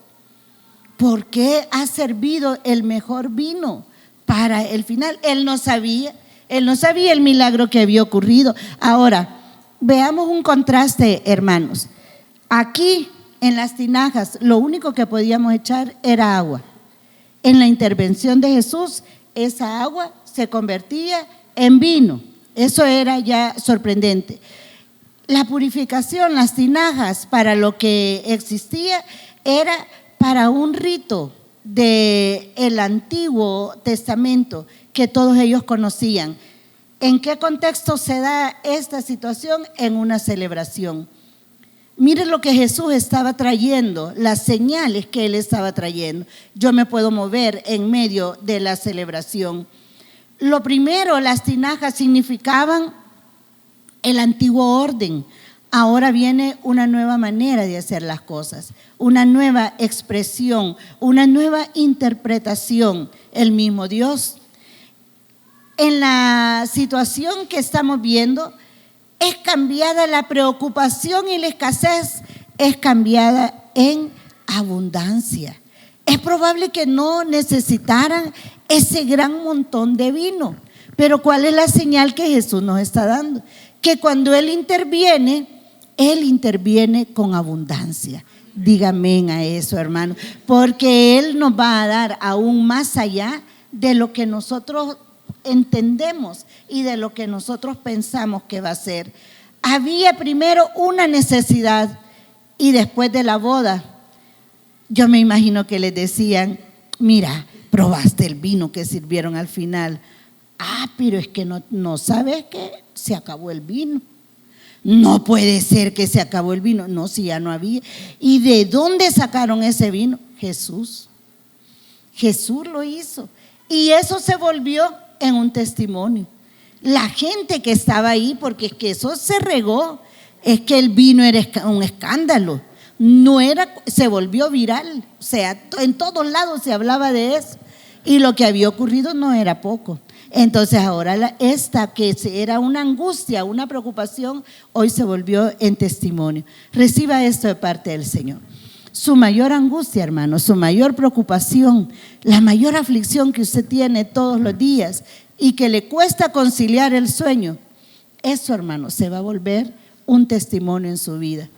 ¿por qué ha servido el mejor vino para el final? Él no sabía el milagro que había ocurrido. Ahora, veamos un contraste, hermanos. Aquí en las tinajas lo único que podíamos echar era agua. En la intervención de Jesús, esa agua se convertía en vino. Eso era ya sorprendente. La purificación, las tinajas, para lo que existía, era para un rito del Antiguo Testamento que todos ellos conocían. ¿En qué contexto se da esta situación? En una celebración. Miren lo que Jesús estaba trayendo, las señales que Él estaba trayendo. Yo me puedo mover en medio de la celebración. Lo primero, las tinajas significaban el antiguo orden. Ahora viene una nueva manera de hacer las cosas, una nueva expresión, una nueva interpretación. El mismo Dios. En la situación que estamos viendo, es cambiada la preocupación y la escasez, es cambiada en abundancia. Es probable que no necesitaran ese gran montón de vino, pero ¿cuál es la señal que Jesús nos está dando? Que cuando Él interviene con abundancia. Dígame a eso, hermano, porque Él nos va a dar aún más allá de lo que nosotros entendemos y de lo que nosotros pensamos que va a ser. Había primero una necesidad y después de la boda, yo me imagino que les decían: mira, probaste el vino que sirvieron al final. Pero es que no sabes que se acabó el vino. No puede ser que se acabó el vino. No, si ya no había. ¿Y de dónde sacaron ese vino? Jesús lo hizo, y eso se volvió en un testimonio. La gente que estaba ahí, porque es que eso se regó, es que el vino era un escándalo, se volvió viral, o sea, en todos lados se hablaba de eso, y lo que había ocurrido no era poco. Entonces ahora esta que era una angustia, una preocupación, hoy se volvió en testimonio. Reciba esto de parte del Señor. Su mayor angustia, hermano, su mayor preocupación, la mayor aflicción que usted tiene todos los días y que le cuesta conciliar el sueño, eso, hermano, se va a volver un testimonio en su vida.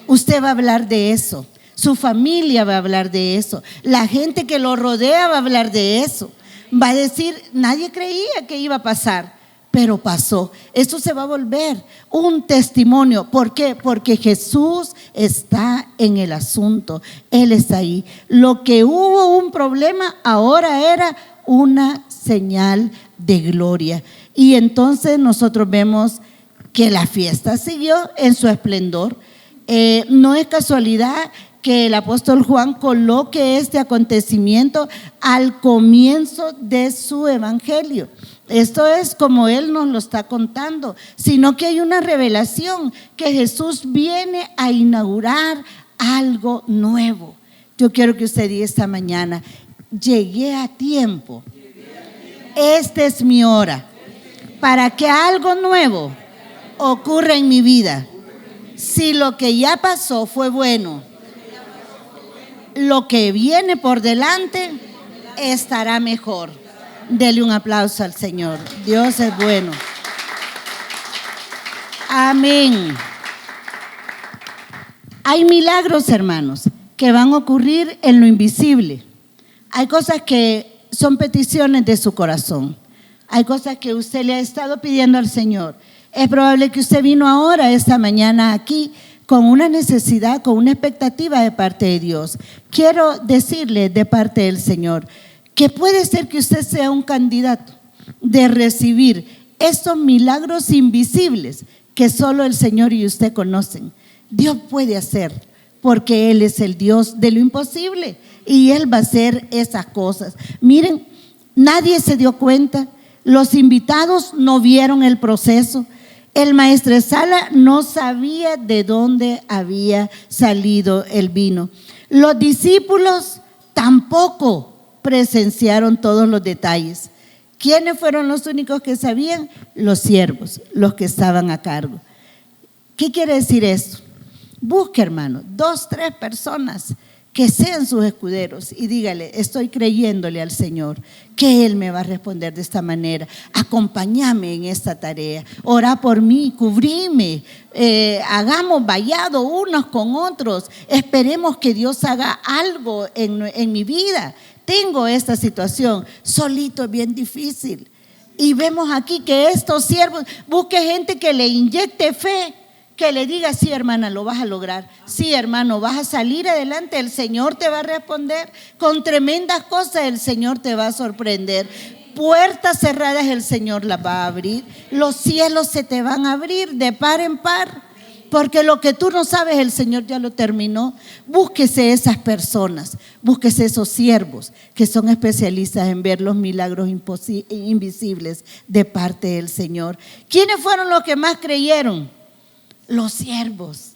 Usted va a hablar de eso, su familia va a hablar de eso, la gente que lo rodea va a hablar de eso. Va a decir: nadie creía que iba a pasar, pero pasó. Eso se va a volver un testimonio. ¿Por qué? Porque Jesús está en el asunto. Él está ahí. Lo que hubo un problema, ahora era una señal de gloria. Y entonces nosotros vemos que la fiesta siguió en su esplendor. No es casualidad que el apóstol Juan coloque este acontecimiento al comienzo de su evangelio. Esto es como él nos lo está contando, sino que hay una revelación que Jesús viene a inaugurar algo nuevo. Yo quiero que usted diga esta mañana: llegué a tiempo. Esta es mi hora para que algo nuevo ocurra en mi vida. Si lo que ya pasó fue bueno, lo que viene por delante estará mejor. Dele un aplauso al Señor. Dios es bueno. Amén. Hay milagros, hermanos, que van a ocurrir en lo invisible. Hay cosas que son peticiones de su corazón. Hay cosas que usted le ha estado pidiendo al Señor. Es probable que usted vino ahora, esta mañana aquí, con una necesidad, con una expectativa de parte de Dios. Quiero decirle de parte del Señor que puede ser que usted sea un candidato de recibir estos milagros invisibles que solo el Señor y usted conocen. Dios puede hacer, porque Él es el Dios de lo imposible y Él va a hacer esas cosas. Miren, nadie se dio cuenta, los invitados no vieron el proceso. El maestresala no sabía de dónde había salido el vino. Los discípulos tampoco presenciaron todos los detalles. ¿Quiénes fueron los únicos que sabían? Los siervos, los que estaban a cargo. ¿Qué quiere decir esto? Busque, hermano, 2, 3 personas que sean sus escuderos, y dígale: estoy creyéndole al Señor que Él me va a responder de esta manera. Acompáñame en esta tarea, ora por mí, cubríme, hagamos vallado unos con otros, esperemos que Dios haga algo en mi vida. Tengo esta situación, solito es bien difícil. Y vemos aquí que estos siervos, busque gente que le inyecte fe, que le diga: sí, hermana, lo vas a lograr, sí, hermano, vas a salir adelante, el Señor te va a responder con tremendas cosas, el Señor te va a sorprender. Puertas cerradas el Señor las va a abrir, los cielos se te van a abrir de par en par, porque lo que tú no sabes el Señor ya lo terminó. Búsquese esas personas, búsquese esos siervos que son especialistas en ver los milagros invisibles de parte del Señor. ¿Quiénes fueron los que más creyeron? Los siervos.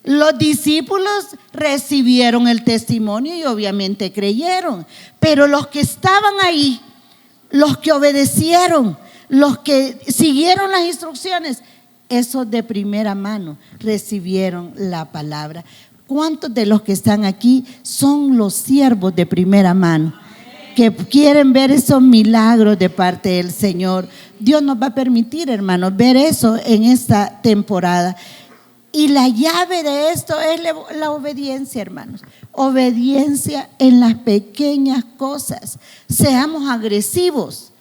Los discípulos recibieron el testimonio y obviamente creyeron, pero los que estaban ahí, los que obedecieron, los que siguieron las instrucciones, esos de primera mano recibieron la palabra. ¿Cuántos de los que están aquí son los siervos de primera mano, que quieren ver esos milagros de parte del Señor? Dios nos va a permitir, hermanos, ver eso en esta temporada. Y la llave de esto es la obediencia, hermanos. Obediencia en las pequeñas cosas. Seamos agresivos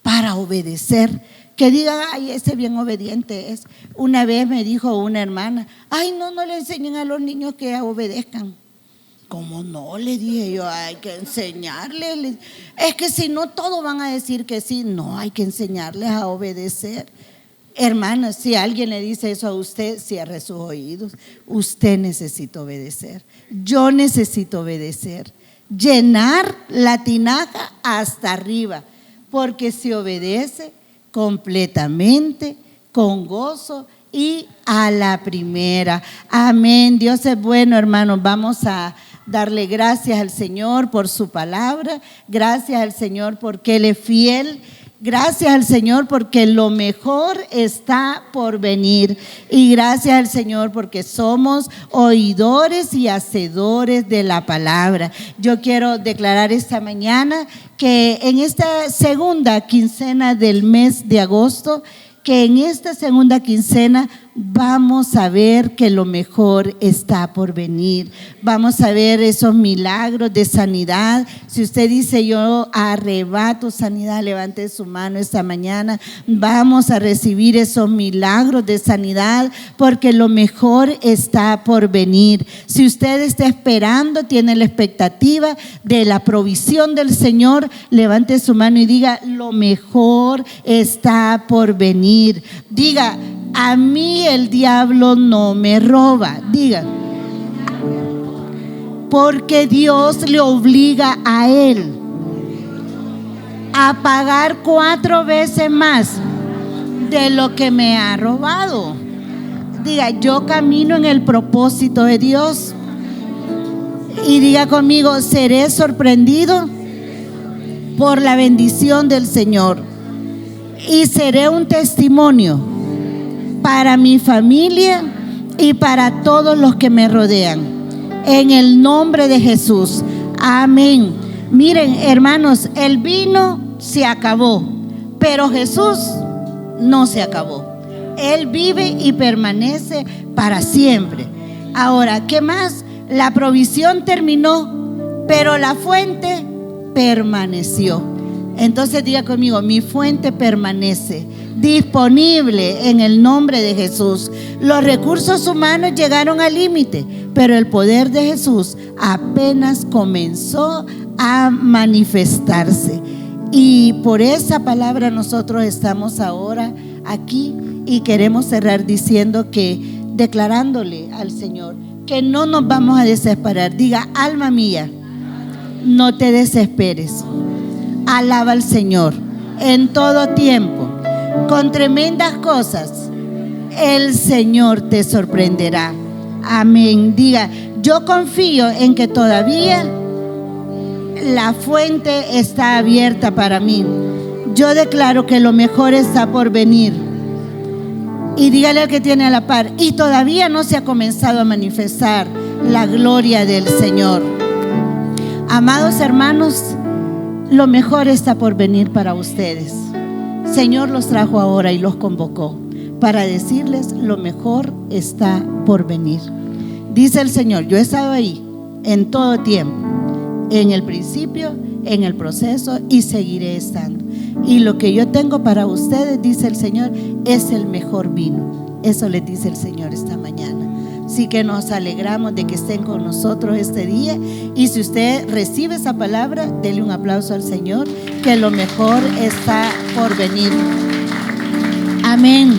para obedecer. Que digan: ay, ese bien obediente es. Una vez me dijo una hermana: ay, no le enseñen a los niños que obedezcan. ¿Cómo no? Le dije yo: hay que enseñarles. Es que si no, todos van a decir que sí. No, hay que enseñarles a obedecer. Hermanas, si alguien le dice eso a usted, cierre sus oídos. Usted necesita obedecer. Yo necesito obedecer. Llenar la tinaja hasta arriba, porque se obedece completamente, con gozo y a la primera. Amén. Dios es bueno, hermanos. Vamos a darle gracias al Señor por su palabra. Gracias al Señor porque Él es fiel. Gracias al Señor porque lo mejor está por venir. Y gracias al Señor porque somos oidores y hacedores de la palabra. Yo quiero declarar esta mañana que en esta segunda quincena del mes de agosto, que en esta segunda quincena vamos a ver que lo mejor está por venir. Vamos a ver esos milagros de sanidad. Si usted dice: yo arrebato sanidad, levante su mano esta mañana. Vamos a recibir esos milagros de sanidad porque lo mejor está por venir. Si usted está esperando, tiene la expectativa de la provisión del Señor, levante su mano y diga: lo mejor está por venir. Diga: a mí el diablo no me roba. Diga: porque Dios le obliga a él a pagar 4 veces más de lo que me ha robado. Diga: yo camino en el propósito de Dios. Y diga conmigo: seré sorprendido por la bendición del Señor y seré un testimonio para mi familia y para todos los que me rodean, en el nombre de Jesús. Amén. Miren, hermanos, el vino se acabó, pero Jesús no se acabó. Él vive y permanece para siempre. Ahora, ¿qué más? La provisión terminó, pero la fuente permaneció. Entonces diga conmigo: mi fuente permanece disponible en el nombre de Jesús. Los recursos humanos llegaron al límite, pero el poder de Jesús apenas comenzó a manifestarse. Y por esa palabra nosotros estamos ahora aquí y queremos cerrar declarándole al Señor que no nos vamos a desesperar. Diga: alma mía, no te desesperes. Alaba al Señor en todo tiempo. Con tremendas cosas el Señor te sorprenderá. Amén. Diga: yo confío en que todavía la fuente está abierta para mí. Yo declaro que lo mejor está por venir. Y dígale al que tiene a la par: y todavía no se ha comenzado a manifestar la gloria del Señor. Amados hermanos, lo mejor está por venir para ustedes. Señor los trajo ahora y los convocó para decirles: lo mejor está por venir. Dice el Señor: yo he estado ahí en todo tiempo, en el principio, en el proceso, y seguiré estando. Y lo que yo tengo para ustedes, dice el Señor, es el mejor vino. Eso les dice el Señor esta mañana. Así que nos alegramos de que estén con nosotros este día. Y si usted recibe esa palabra, dele un aplauso al Señor, que lo mejor está por venir. Amén.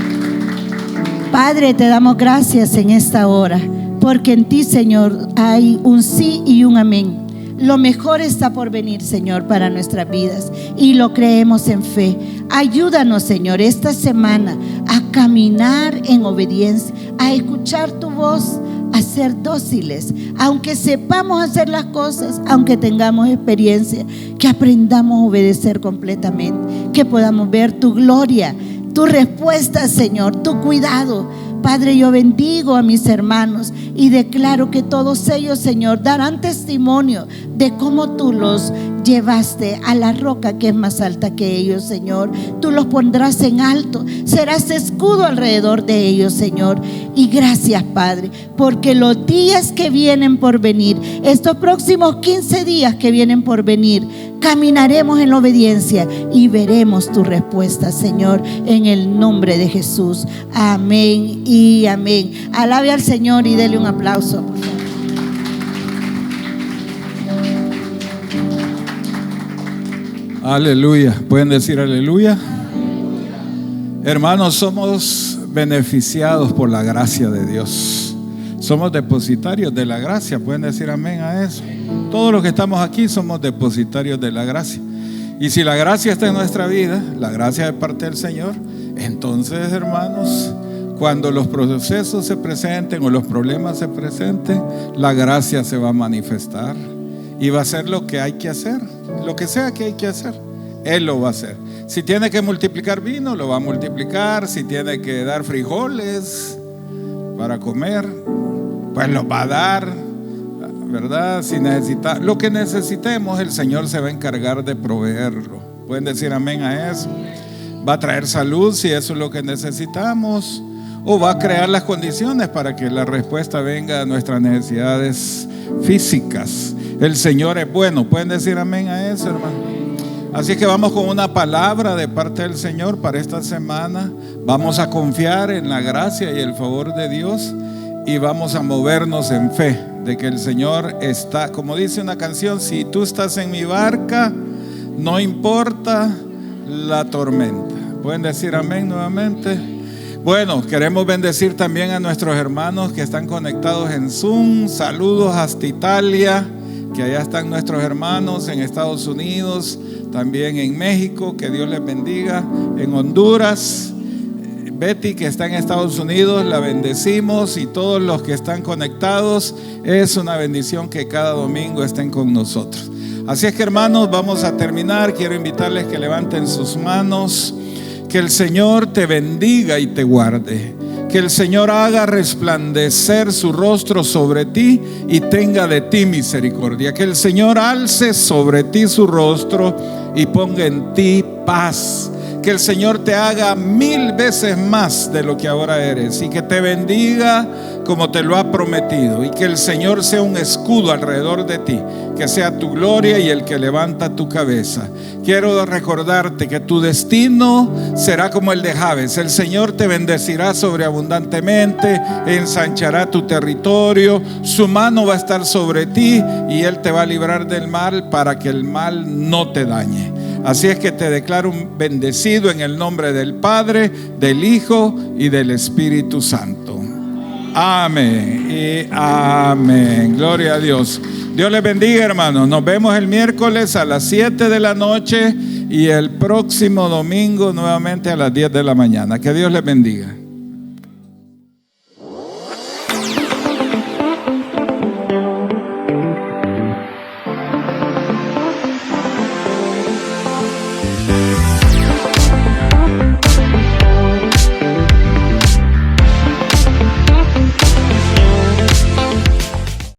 Padre, te damos gracias en esta hora, porque en ti, Señor, hay un sí y un amén. Lo mejor está por venir, Señor, para nuestras vidas, y lo creemos en fe. Ayúdanos, Señor, esta semana a caminar en obediencia, a escuchar tu voz, a ser dóciles, aunque sepamos hacer las cosas, aunque tengamos experiencia, que aprendamos a obedecer completamente, que podamos ver tu gloria, tu respuesta, Señor, tu cuidado. Padre, yo bendigo a mis hermanos y declaro que todos ellos, Señor, darán testimonio de cómo tú los llevaste a la roca que es más alta que ellos, Señor. Tú los pondrás en alto, serás escudo alrededor de ellos, Señor. Y gracias, Padre, porque los días que vienen por venir, estos próximos 15 días que vienen por venir, caminaremos en la obediencia y veremos tu respuesta, Señor, en el nombre de Jesús. Amén y amén. Alabe al Señor y dele un aplauso, por favor. Aleluya. ¿Pueden decir aleluya? Hermanos, somos beneficiados por la gracia de Dios. Somos depositarios de la gracia. ¿Pueden decir amén a eso? Todos los que estamos aquí somos depositarios de la gracia. Y si la gracia está en nuestra vida, la gracia de parte del Señor, entonces, hermanos, cuando los procesos se presenten o los problemas se presenten, la gracia se va a manifestar y va a hacer lo que hay que hacer. Lo que sea que hay que hacer, Él lo va a hacer. Si tiene que multiplicar vino, lo va a multiplicar. Si tiene que dar frijoles para comer, pues lo va a dar, ¿verdad? Si necesita, lo que necesitemos, el Señor se va a encargar de proveerlo. ¿Pueden decir amén a eso? Va a traer salud si eso es lo que necesitamos, o va a crear las condiciones para que la respuesta venga a nuestras necesidades físicas. El Señor es bueno. ¿Pueden decir amén a eso, hermano? Así que vamos con una palabra de parte del Señor para esta semana. Vamos a confiar en la gracia y el favor de Dios, y vamos a movernos en fe de que el Señor está, como dice una canción: si tú estás en mi barca, no importa la tormenta. ¿Pueden decir amén nuevamente? Bueno, queremos bendecir también a nuestros hermanos que están conectados en Zoom. Saludos hasta Italia, que allá están nuestros hermanos en Estados Unidos, también en México, que Dios les bendiga, en Honduras. Betty, que está en Estados Unidos, la bendecimos, y todos los que están conectados, es una bendición que cada domingo estén con nosotros. Así es que, hermanos, vamos a terminar. Quiero invitarles que levanten sus manos. Que el Señor te bendiga y te guarde. Que el Señor haga resplandecer su rostro sobre ti y tenga de ti misericordia. Que el Señor alce sobre ti su rostro y ponga en ti paz. Que el Señor te haga 1000 veces más de lo que ahora eres, y que te bendiga como te lo ha prometido, y que el Señor sea un escudo alrededor de ti, que sea tu gloria y el que levanta tu cabeza. Quiero recordarte que tu destino será como el de Jabes. El Señor te bendecirá sobreabundantemente, ensanchará tu territorio, su mano va a estar sobre ti y Él te va a librar del mal para que el mal no te dañe. Así es que te declaro un bendecido en el nombre del Padre, del Hijo y del Espíritu Santo. Amén y amén. Gloria a Dios. Dios les bendiga, hermanos. Nos vemos el miércoles a las 7 de la noche y el próximo domingo nuevamente a las 10 de la mañana. Que Dios les bendiga.